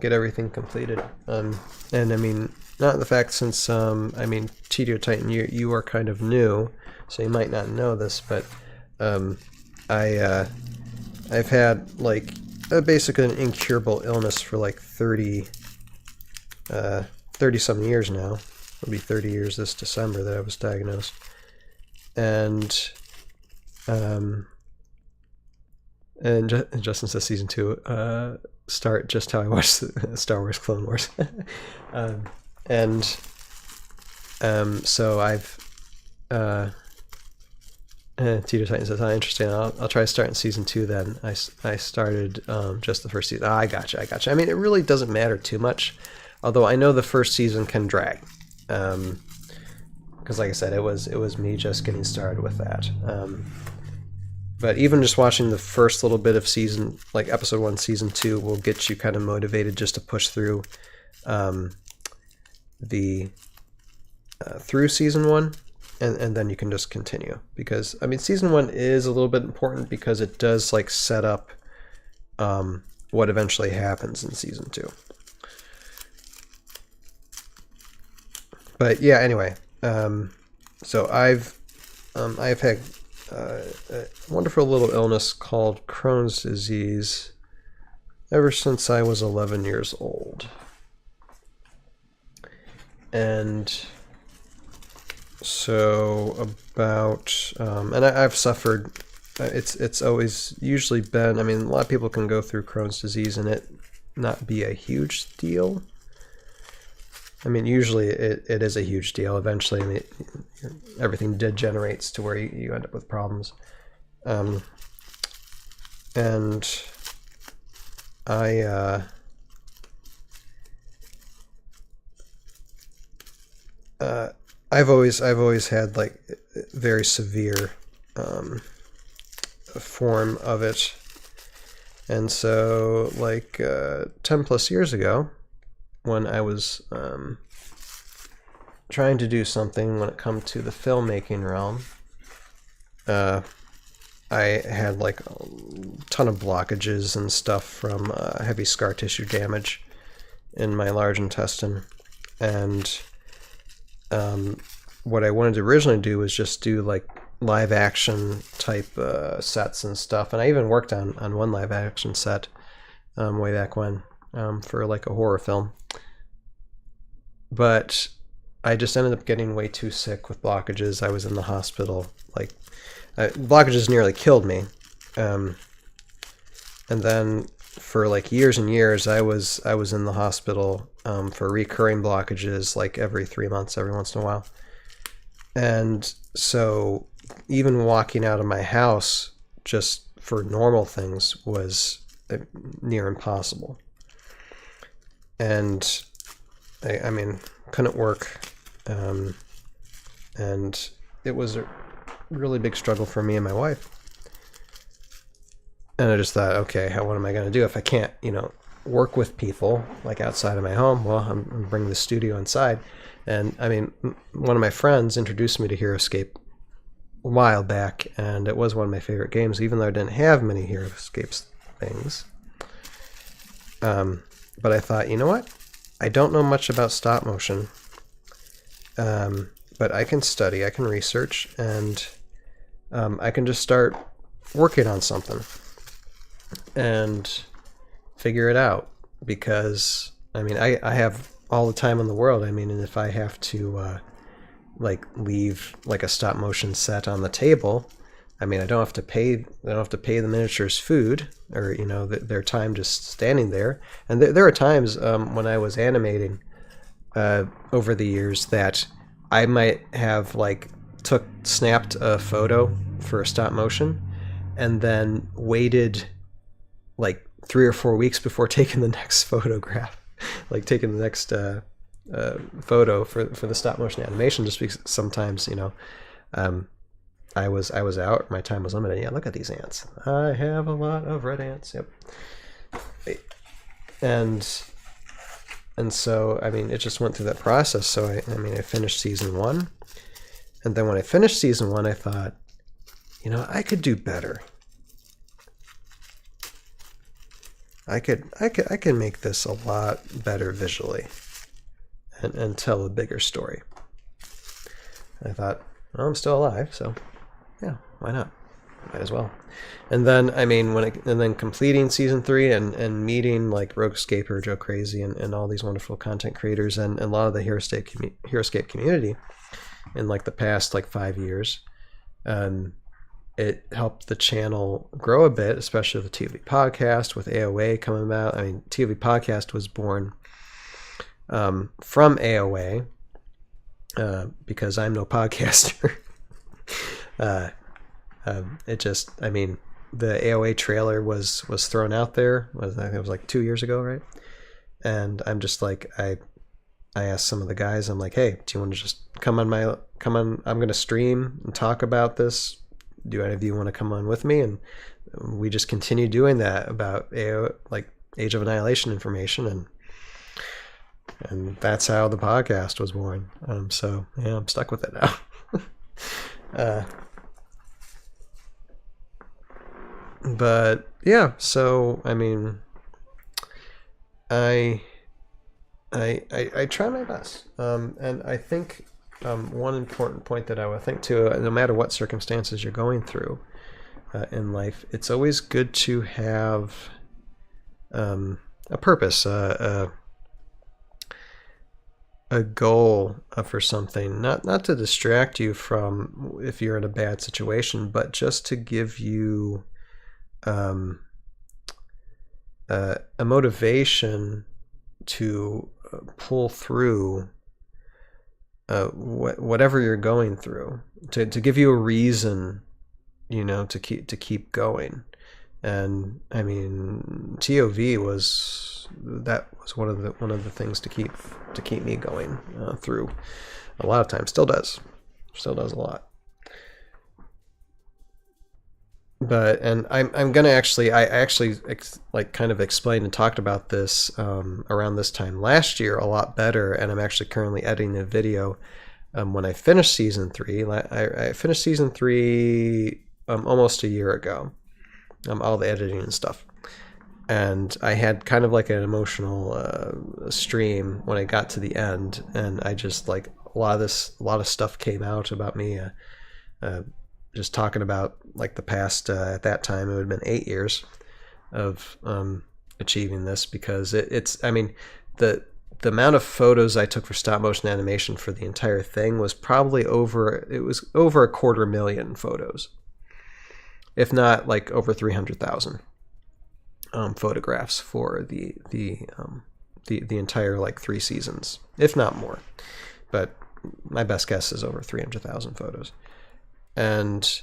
get everything completed. And I mean, not the fact, since I mean, TDO Titan, you are kind of new, so you might not know this, but I've had like basically an incurable illness for like 30 some years now. It'll be 30 years this December that I was diagnosed. And Justin says Season 2 start just how I watched Star Wars Clone Wars. So I've Tito Titan says, interesting. I'll try starting Season 2 then. I started just the first season. I gotcha. I mean, it really doesn't matter too much, although I know the first season can drag. Because like I said, it was me just getting started with that. But even just watching the first little bit of season, like Episode 1, Season 2, will get you kind of motivated just to push through through Season 1, and then you can just continue. Because, I mean, Season 1 is a little bit important because it does like set up what eventually happens in Season 2. But yeah, anyway, so I've had a wonderful little illness called Crohn's disease ever since I was 11 years old. And so about, and I've suffered, it's always usually been, I mean, a lot of people can go through Crohn's disease and it not be a huge deal. I mean, usually it is a huge deal. Eventually, I mean, everything degenerates to where you end up with problems. And I've always had like very severe form of it, and so like 10 plus years ago, when I was trying to do something when it comes to the filmmaking realm, I had like a ton of blockages and stuff from heavy scar tissue damage in my large intestine. And what I wanted to originally do was just do like live action type sets and stuff. And I even worked on one live action set way back when for like a horror film. But I just ended up getting way too sick with blockages. I was in the hospital, like blockages nearly killed me. And then for like years and years, I was in the hospital for recurring blockages, like every 3 months, every once in a while. And so even walking out of my house just for normal things was near impossible. And I mean, couldn't work. And it was a really big struggle for me and my wife. And I just thought, okay, what am I going to do if I can't, work with people like outside of my home? Well, I'm bringing the studio inside. And I mean, one of my friends introduced me to Heroscape a while back, and it was one of my favorite games, even though I didn't have many Heroscape things. But I thought, you know what? I don't know much about stop motion, but I can study, I can research, and I can just start working on something and figure it out. Because I mean, I have all the time in the world. I mean, and if I have to like leave like a stop motion set on the table, I mean, I don't have to pay the miniatures food, or their time just standing there. And there are times when I was animating over the years that I might have like snapped a photo for a stop motion and then waited like 3 or 4 weeks before taking the next photograph, like taking the next photo for the stop motion animation, just because sometimes I was out, my time was limited. Yeah, look at these ants. I have a lot of red ants. Yep. And so I mean, it just went through that process. So I finished season 1, and then when I finished season 1, I thought, I could do better. I could make this a lot better visually and tell a bigger story. I thought, well, I'm still alive, so yeah, why not? Might as well. And then, I mean, and then completing season 3 and meeting like Roguescaper, Joe Crazy, and all these wonderful content creators and a lot of the Heroscape community in like the past like 5 years, it helped the channel grow a bit, especially the ToV podcast with AOA coming about. I mean, ToV podcast was born from AOA because I'm no podcaster. It just, I mean, the AOA trailer was thrown out there. I think it was like 2 years ago, right? And I'm just like, I asked some of the guys, I'm like, hey, do you want to just come on, I'm going to stream and talk about this. Do any of you want to come on with me? And we just continue doing that about like Age of Annihilation information, and that's how the podcast was born. So yeah, I'm stuck with it now. But yeah, so I mean, I try my best, and I think one important point that I would think too, no matter what circumstances you're going through in life, it's always good to have a purpose, a goal for something, not to distract you from if you're in a bad situation, but just to give you a motivation to pull through whatever you're going through, to give you a reason, to keep going. And I mean, ToV was one of the things to keep me going through a lot of times. Still does a lot. But I'm gonna actually kind of explained and talked about this around this time last year a lot better, and I'm actually currently editing a video when I finished season 3. I finished season 3 almost a year ago, all the editing and stuff, and I had kind of like an emotional stream when I got to the end, and I just like a lot of stuff came out about me. Just talking about like the past, at that time it would have been 8 years of achieving this, because I mean, the amount of photos I took for stop motion animation for the entire thing was probably over 250,000 photos, if not like over 300,000 photographs for the entire like 3 seasons, if not more. But my best guess is over 300,000 photos. And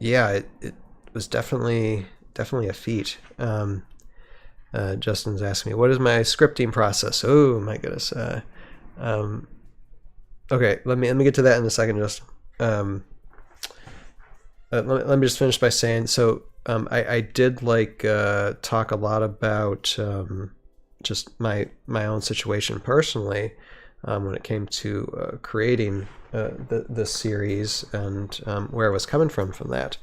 yeah, it was definitely a feat. Justin's asking me, what is my scripting process? Oh my goodness. Okay, let me get to that in a second, Justin. Let me just finish by saying, so I did talk a lot about just my own situation personally when it came to creating the series, and where I was coming from that.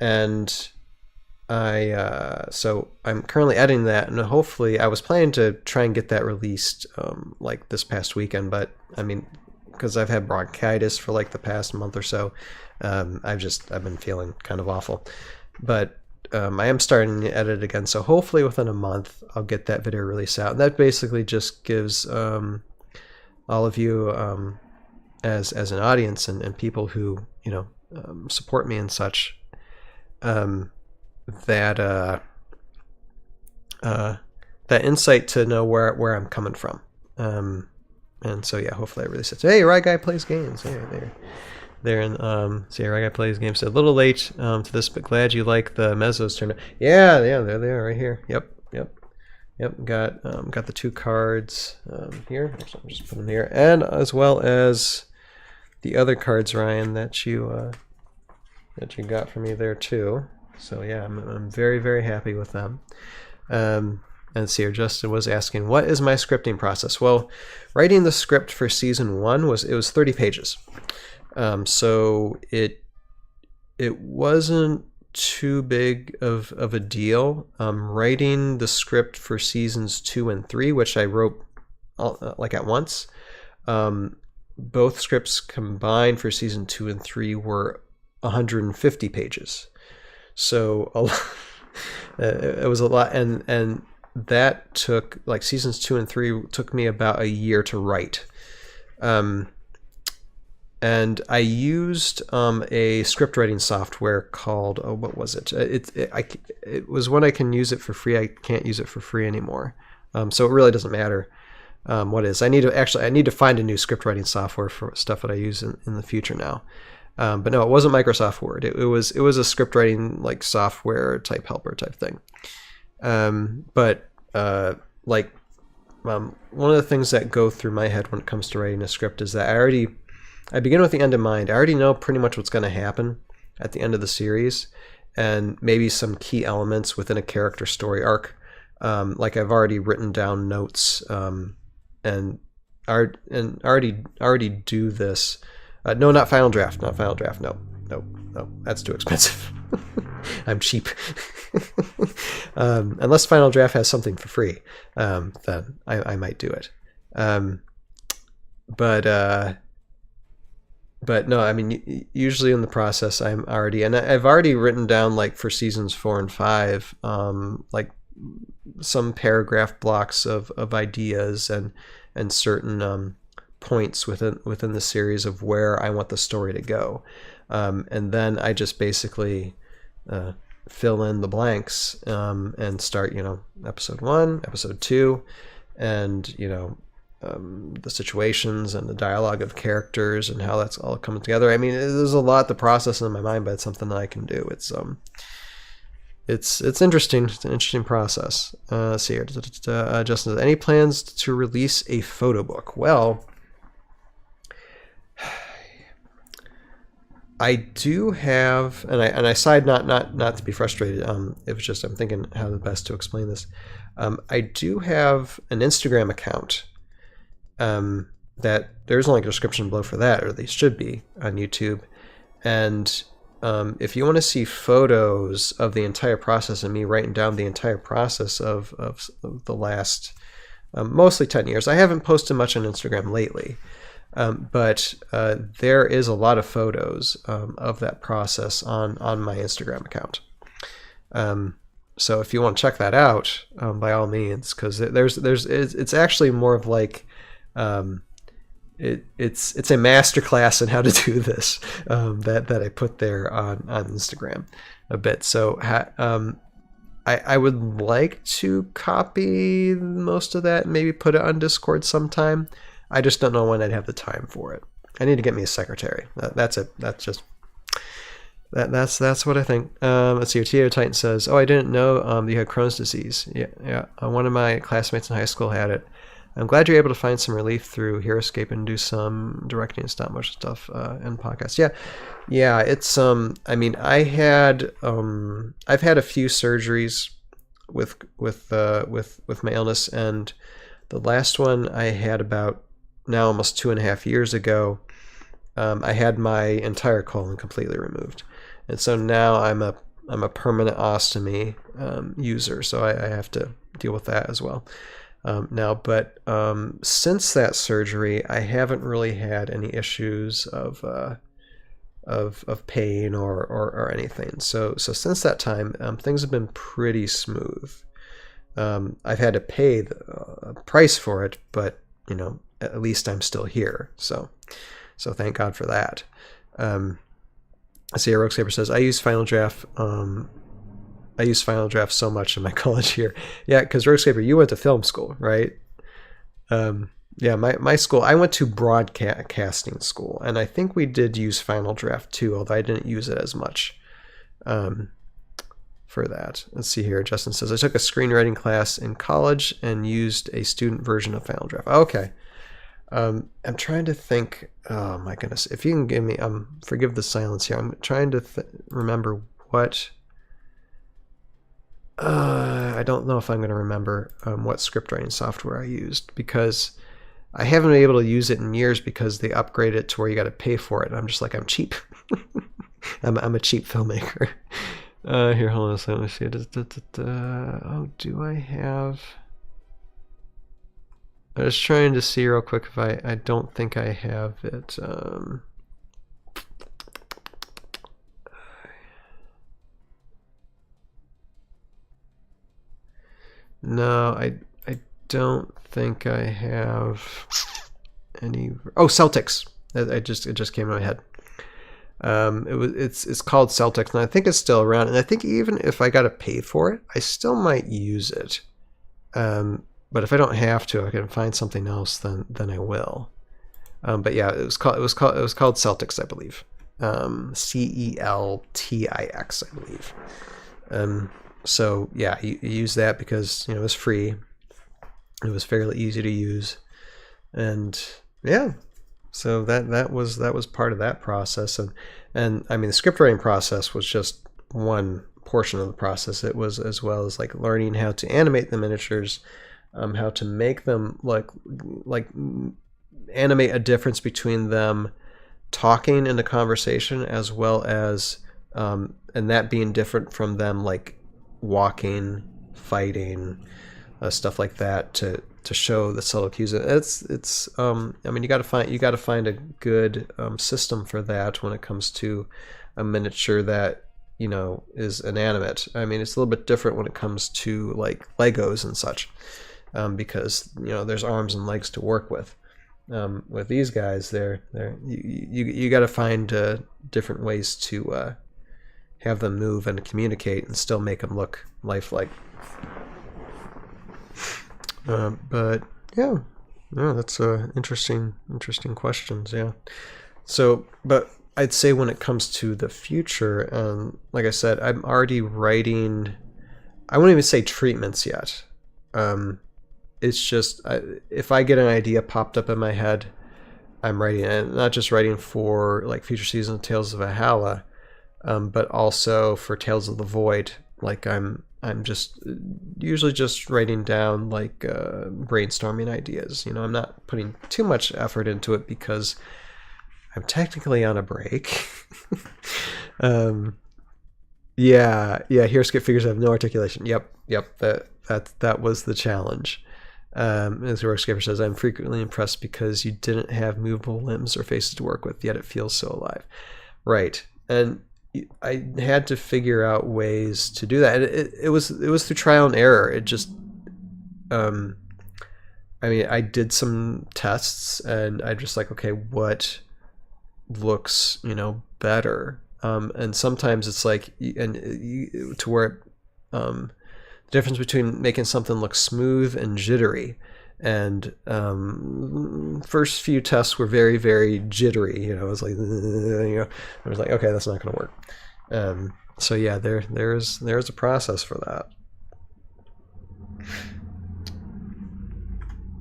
And so I'm currently editing that, and hopefully I was planning to try and get that released like this past weekend, but I mean, because I've had bronchitis for like the past month or so, I've been feeling kind of awful. But I am starting to edit again, so hopefully within a month I'll get that video released out. And that basically just gives all of you as an audience and people who support me and such, that insight to know where I'm coming from. And so yeah, hopefully I release it. Hey, Right Guy Plays Games. Hey, they're in so yeah, Right Guy Plays Games. So a little late to this, but glad you like the Mezzos tournament. Yeah, there they are right here. Yep. Got the 2 cards here. So I'm just putting them here, and as well as the other cards, Ryan, that you got for me there too. So yeah, I'm very, very happy with them. And see here, Justin was asking, what is my scripting process? Well, writing the script for season 1 was 30 pages. So it wasn't too big of a deal. Writing the script for seasons 2 and 3, which I wrote like at once. Both scripts combined for season 2 and 3 were 150 pages. So it was a lot, and that took, like, seasons 2 and 3 took me about a year to write. And I used a script writing software called, what was it? It was when I can use it for free. I can't use it for free anymore. So it really doesn't matter what it is. I need to find a new script writing software for stuff that I use in the future now. But no, it wasn't Microsoft Word. It was a script writing like software type helper type thing. One of the things that go through my head when it comes to writing a script is that I begin with the end in mind. I already know pretty much what's going to happen at the end of the series, and maybe some key elements within a character story arc. Like I've already written down notes, and already do this. No, not Final Draft. Not Final Draft. No, that's too expensive. I'm cheap. Unless Final Draft has something for free, then I might do it. but no, I mean, usually in the process, I'm already, and I've already written down, like, for seasons 4 and 5, like some paragraph blocks of ideas and certain points within the series of where I want the story to go, and then I just basically fill in the blanks and start, episode 1, episode 2, and the situations and the dialogue of characters and how that's all coming together. I mean, there's a lot to process in my mind, but it's something that I can do. It's interesting. It's an interesting process. Let's see here. Justin says, any plans to release a photo book? Well, I do have, and I side not to be frustrated. It was just I'm thinking how the best to explain this. I do have an Instagram account. That there's only a description below for that, or they should be on YouTube. And if you want to see photos of the entire process and me writing down the entire process of the last mostly 10 years, I haven't posted much on Instagram lately, but there is a lot of photos of that process on my Instagram account. So if you want to check that out, by all means, because it's actually more of like it's a masterclass in how to do this that I put there on Instagram a bit. So I would like to copy most of that and maybe put it on Discord sometime. I just don't know when I'd have the time for it. I need to get me a secretary. That's it. That's what I think. Let's see. Tio Titan says, "Oh, I didn't know you had Crohn's disease." Yeah. One of my classmates in high school had it. I'm glad you're able to find some relief through Heroscape and do some directing and stop motion stuff in podcasts. Yeah. It's I mean, I've had a few surgeries with my illness, and the last one I had about now almost 2.5 years ago. I had my entire colon completely removed, and so now I'm a permanent ostomy user, so I have to deal with that as well. Now, but since that surgery, I haven't really had any issues of pain or anything. So since that time, things have been pretty smooth. I've had to pay the price for it, but at least I'm still here. So thank God for that. I see Heroscape says, I use Final Draft so much in my college year. Yeah, because Heroscaper, you went to film school, right? Yeah, my school, I went to broadcasting school, and I think we did use Final Draft too, although I didn't use it as much for that. Let's see here. Justin says, I took a screenwriting class in college and used a student version of Final Draft. Okay. I'm trying to think. Oh my goodness! If you can give me, forgive the silence here. I'm trying to remember what. I don't know if I'm going to remember what script writing software I used, because I haven't been able to use it in years because they upgraded it to where you got to pay for it. And I'm just like, I'm cheap. I'm a cheap filmmaker. Here, hold on a second. Let me see. Oh, do I have? I was trying to see real quick if I don't think I have it. No, I don't think I have any. Oh, Celtics. It just came in my head. It's called Celtics, and I think it's still around. And I think even if I got to pay for it, I still might use it. But if I don't have to, I can find something else. Then I will. But yeah, it was called Celtics, I believe. CELTIX, I believe. So yeah, you use that because it was free. It was fairly easy to use, and yeah, so that was part of that process. And I mean, the script writing process was just one portion of the process. It was as well as like learning how to animate the miniatures. How to make them like animate a difference between them talking in the conversation as well as and that being different from them like walking, fighting, stuff like that, to to show the subtle cues. It's I mean, you got to find a good system for that when it comes to a miniature that, you know, is inanimate. I mean, it's a little bit different when it comes to like Legos and such, because, you know, there's arms and legs to work with. With these guys, you got to find different ways to have them move and communicate and still make them look lifelike. But yeah, that's interesting questions. Yeah. So, but I'd say when it comes to the future, like I said, I'm already writing. I wouldn't even say treatments yet. It's just if I get an idea popped up in my head, I'm writing, and not just writing for like future season of Tales of Valhalla, but also for Tales of the Void. Like I'm just usually just writing down like brainstorming ideas. You know, I'm not putting too much effort into it because I'm technically on a break. Yeah. Heroscape figures have no articulation. Yep. That was the challenge. As Heroscaper says, I'm frequently impressed because you didn't have movable limbs or faces to work with, yet it feels so alive. Right, and I had to figure out ways to do that. It was through trial and error. It just, I mean, I did some tests, and I just like, okay, what looks, you know, better. And sometimes it's like, to where, the difference between making something look smooth and jittery. And first few tests were very, very jittery. You know, I was like, you know, I was like, okay, that's not going to work. So yeah, there's a process for that.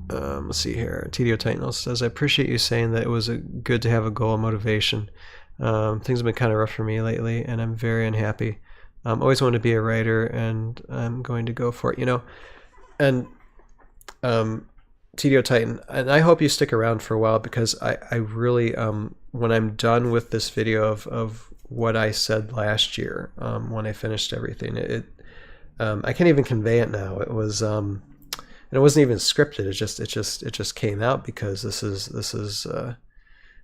Let's see here. TDO Titan says, I appreciate you saying that it was good to have a goal and motivation. Things have been kind of rough for me lately, and I'm very unhappy. Always wanted to be a writer, and I'm going to go for it, you know. And TDO Titan, and I hope you stick around for a while, because I really, when I'm done with this video of what I said last year, when I finished everything, I can't even convey it now. It was, and it wasn't even scripted. It just came out because this is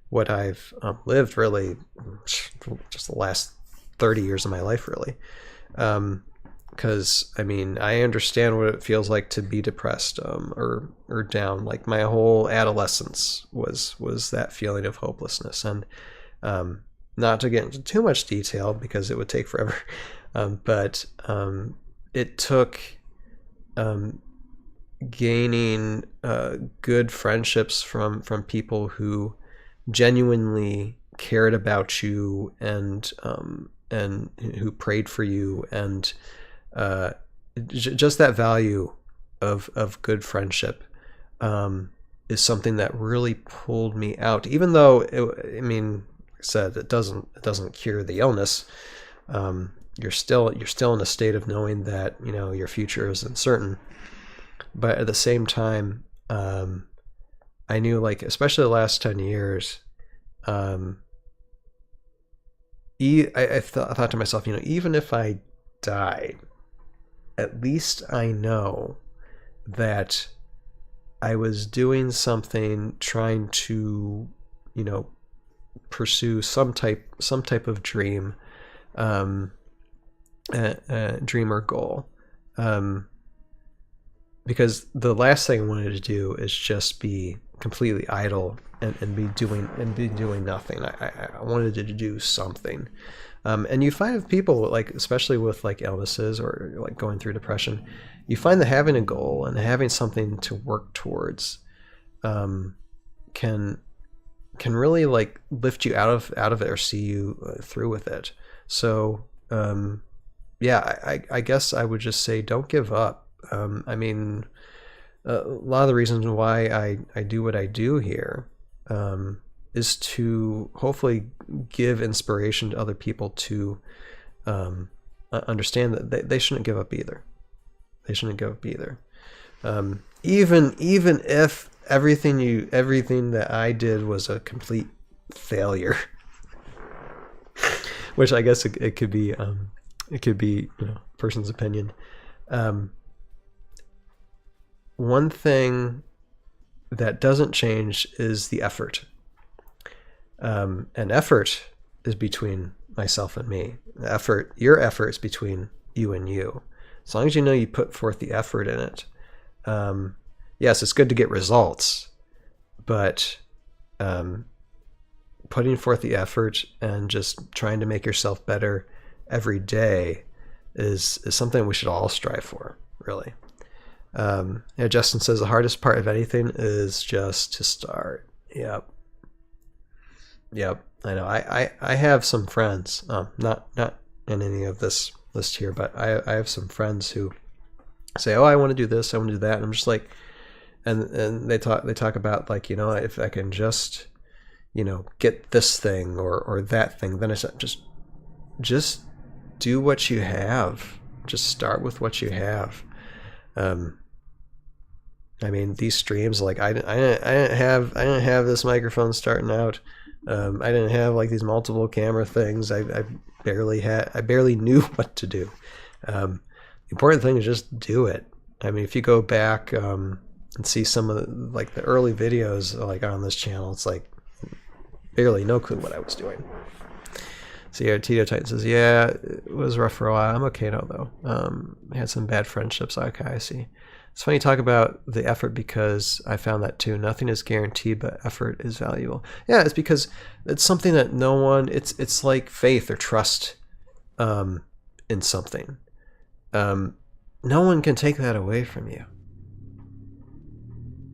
what I've lived, really, just the last 30 years of my life, really. Because I mean, I understand what it feels like to be depressed, or down. Like my whole adolescence was that feeling of hopelessness. And not to get into too much detail because it would take forever, but it took gaining good friendships from people who genuinely cared about you and who prayed for you, and just that value of good friendship is something that really pulled me out. Even though I mean, like I said, it doesn't cure the illness. You're still in a state of knowing that, you know, your future is uncertain. But at the same time, I knew, like, especially the last 10 years, I thought to myself, you know, even if I died, at least I know that I was doing something, trying to, you know, pursue some type of dream, dream or goal. Because the last thing I wanted to do is just be completely idle and be doing nothing. I wanted to do something. And you find with people, like, especially with like illnesses or like going through depression, you find that having a goal and having something to work towards can really like lift you out of it or see you through with it. So yeah, I guess I would just say don't give up. I mean, a lot of the reasons why I do what I do here is to hopefully give inspiration to other people to understand that they shouldn't give up either. They shouldn't give up either. Even if everything that I did was a complete failure, which I guess it could be, you know, person's opinion. one thing that doesn't change is the effort. And effort is between myself and me. Your effort is between you and you. As long as you know you put forth the effort in it. Yes, it's good to get results, but putting forth the effort and just trying to make yourself better every day is something we should all strive for, really. Justin says the hardest part of anything is just to start. Yep. I know. I have some friends, not in any of this list here, but I have some friends who say, "Oh, I want to do this, I want to do that," and I'm just like, and they talk about, like, if I can just, get this thing or that thing, then I said, just do what you have. Just start with what you have. I mean, these streams, like, I didn't have this microphone starting out. I didn't have like these multiple camera things. I barely knew what to do. The important thing is just do it. I mean, if you go back and see some of the early videos like on this channel, it's like barely no clue what I was doing. So yeah, Tito Titan says, yeah, it was rough for a while. I'm okay now though. I had some bad friendships. Okay, I see. It's funny you talk about the effort, because I found that too. Nothing is guaranteed, but effort is valuable. Yeah, it's because it's something that no one, it's like faith or trust in something. No one can take that away from you.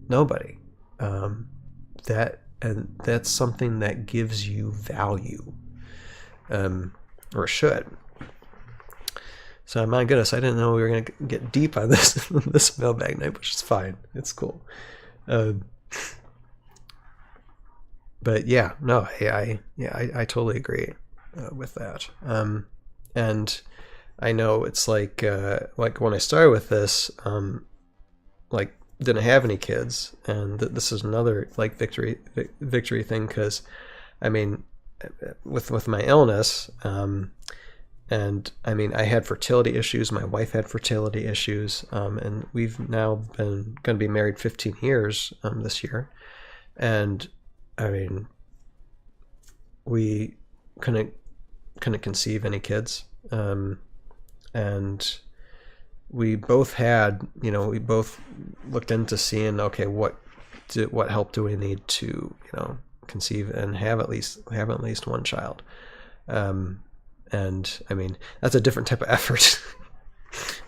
Nobody. That's something that gives you value. Or should. So my goodness, I didn't know we were going to get deep on this mailbag night, which is fine. It's cool. But yeah, no, I totally agree with that. And I know it's like when I started with this, didn't have any kids, and this is another like victory thing, because I mean, with my illness, and I mean, I had fertility issues. My wife had fertility issues, and we've now been going to be married 15 years this year. And I mean, we couldn't conceive any kids, and we both had, we both looked into seeing, okay, what help do we need to, conceive and have at least one child. And I mean, that's a different type of effort.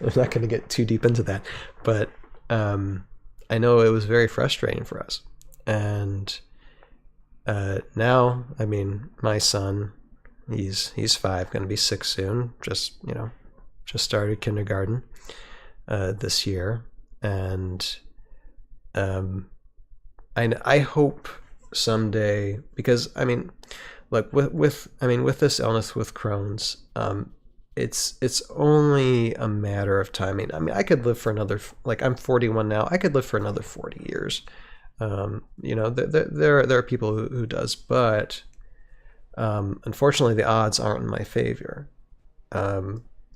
I'm not going to get too deep into that, but I know it was very frustrating for us. And now, I mean, my son, he's 5, going to be 6 soon. Just started kindergarten this year, and I hope someday, because I mean, like with this illness, with Crohn's, it's only a matter of time. I mean, I could live for another, like, I'm 41 now. I could live for another 40 years. There are people who does, but unfortunately, the odds aren't in my favor.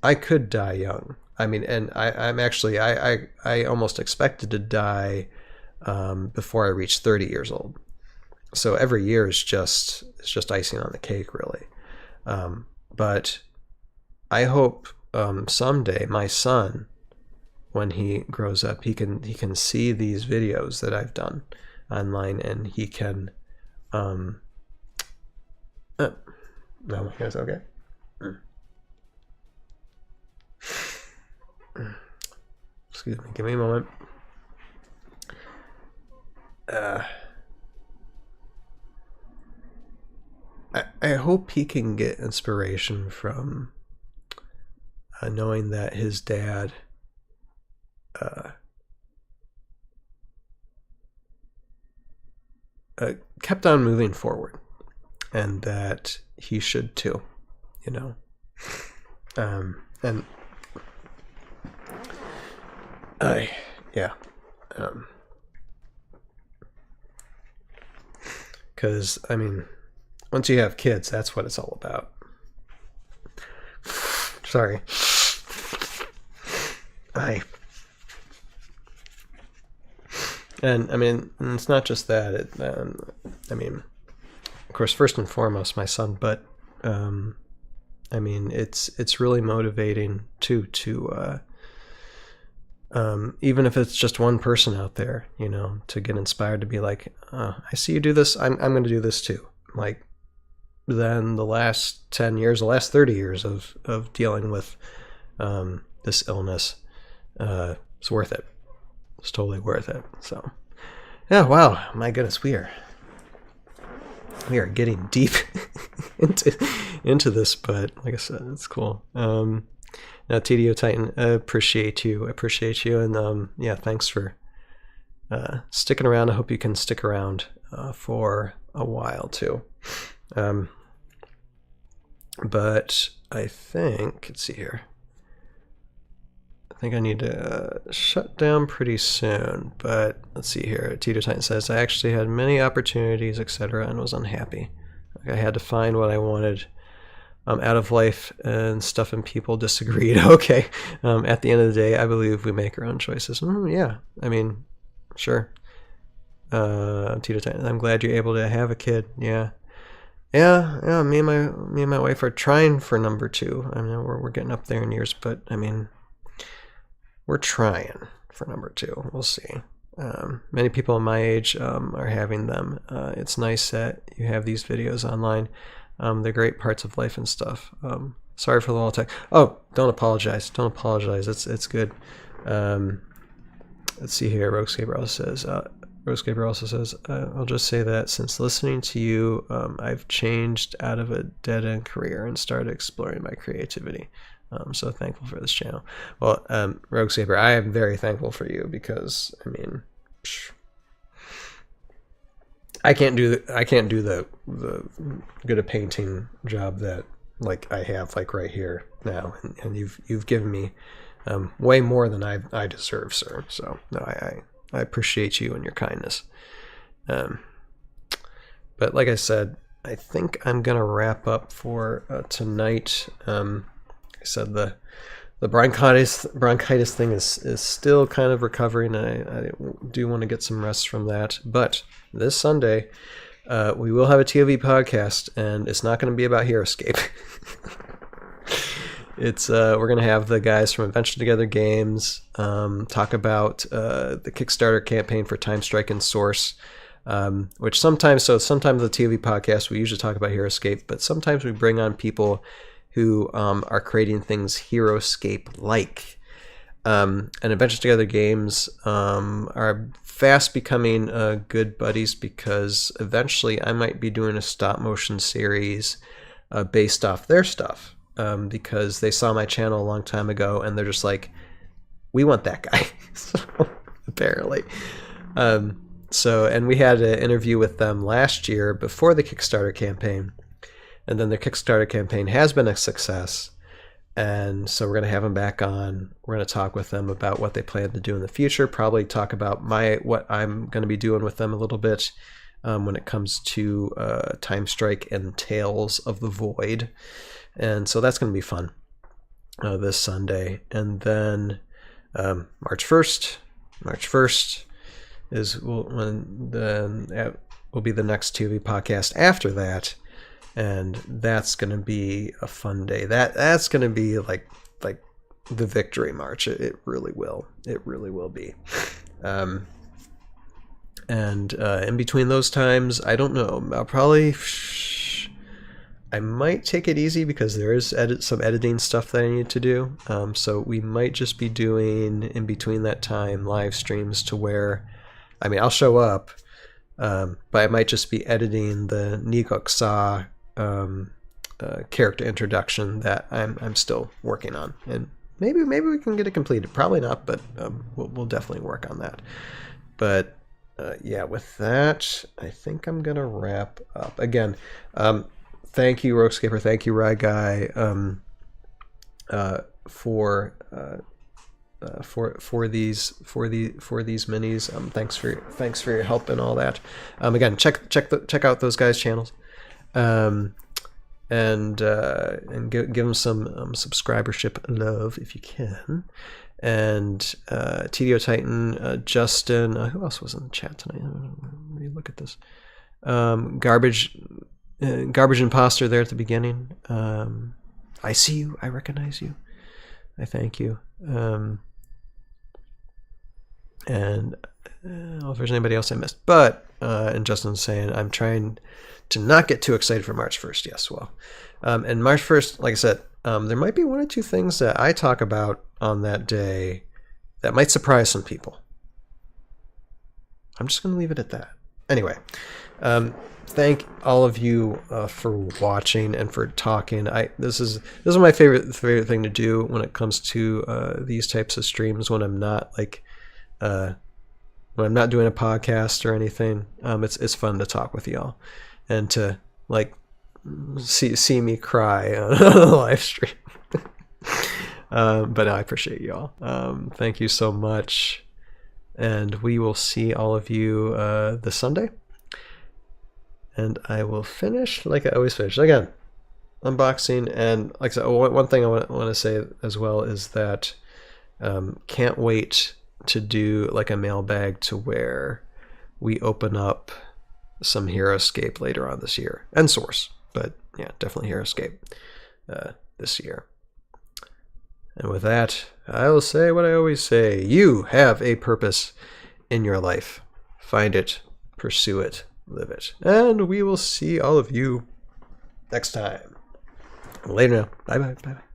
I could die young. I mean, and I'm actually, I almost expected to die before I reached 30 years old. So every year is just icing on the cake, really. But I hope someday my son, when he grows up, he can see these videos that I've done online, and he can. No, that's okay. Excuse me. Give me a moment. I hope he can get inspiration from knowing that his dad kept on moving forward, and that he should too, and because I mean, once you have kids, that's what it's all about. Sorry. And I mean, and it's not just that. I mean, of course, first and foremost, my son, but I mean, it's really motivating too to even if it's just one person out there, you know, to get inspired to be like, I see you do this, I'm going to do this too. Like, then the last 10 years, the last 30 years of dealing with this illness, it's worth it. It's totally worth it. So, yeah, wow, my goodness, we are getting deep into this, but like I said, it's cool. Now, TDO Titan, I appreciate you, and yeah, thanks for sticking around. I hope you can stick around for a while too. But I think, let's see here. I think I need to shut down pretty soon, but let's see here. Tito Titan says, I actually had many opportunities, etc., and was unhappy. Like I had to find what I wanted out of life, and stuff and people disagreed. Okay. At the end of the day, I believe we make our own choices. Yeah, I mean, sure. Tito Titan, I'm glad you're able to have a kid. Yeah. Me and my wife are trying for number 2. I mean, we're getting up there in years, but I mean, we're trying for number 2. We'll see. Many people my age are having them. It's nice that you have these videos online. They're great parts of life and stuff. Sorry for the little tech. Oh, don't apologize. Don't apologize. It's good. Let's see here. Heroscape also says, I'll just say that since listening to you, I've changed out of a dead-end career and started exploring my creativity. I'm so thankful for this channel. Well, Rogue Saber, I am very thankful for you because, I mean, I can't do the good a painting job that like I have like right here now, and you've given me way more than I deserve, sir. So no, I appreciate you and your kindness. But like I said, I think I'm gonna wrap up for tonight. I said the bronchitis thing is still kind of recovering. I do want to get some rest from that. But this Sunday, we will have a ToV podcast, and it's not going to be about Heroscape. It's we're going to have the guys from Adventure Together Games talk about the Kickstarter campaign for Time Strike and Source. Which sometimes the ToV podcast we usually talk about Heroscape, but sometimes we bring on people who are creating things Heroscape-like. And Adventure Together Games are fast becoming good buddies because eventually I might be doing a stop-motion series based off their stuff because they saw my channel a long time ago and they're just like, we want that guy. So, apparently. And we had an interview with them last year before the Kickstarter campaign. And then their Kickstarter campaign has been a success. And so we're going to have them back on. We're going to talk with them about what they plan to do in the future. Probably talk about what I'm going to be doing with them a little bit when it comes to Time Strike and Tales of the Void. And so that's going to be fun this Sunday. And then March 1st will be the next ToV podcast after that. And that's going to be a fun day. That's going to be like the victory march. It really will. It really will be. And in between those times, I don't know. I might take it easy because there is some editing stuff that I need to do. So we might just be doing in between that time live streams to where, I mean, I'll show up, but I might just be editing the Nigok Sa character introduction that I'm still working on, and maybe we can get it completed. Probably not, but we'll definitely work on that. But yeah, with that, I think I'm gonna wrap up. Again, thank you, Roguescaper. Thank you, Rye Guy, for these minis. Thanks for your help and all that. Again, check out those guys' channels. And give them some subscribership love if you can. and TDO Titan, Justin. Who else was in the chat tonight? Let me look at this. Garbage Imposter there at the beginning. I see you. I recognize you. I thank you. And I don't know if there's anybody else I missed. But, and Justin's saying, I'm trying to not get too excited for March 1st. Yes, well. And March 1st, like I said, there might be one or two things that I talk about on that day that might surprise some people. I'm just going to leave it at that. Anyway, thank all of you for watching and for talking. This is my favorite thing to do when it comes to these types of streams, when I'm not like when I'm not doing a podcast or anything. It's fun to talk with y'all and to like see me cry on a live stream. But I appreciate y'all. Thank you so much, and we will see all of you this Sunday. And I will finish like I always finish. Again, unboxing. And like I said, one thing I want to say as well is that can't wait to do like a mailbag to where we open up some Heroscape later on this year. And Source. But yeah, definitely Heroscape this year. And with that, I will say what I always say. You have a purpose in your life. Find it, pursue it, live it. And we will see all of you next time. Later now. Bye-bye. Bye-bye.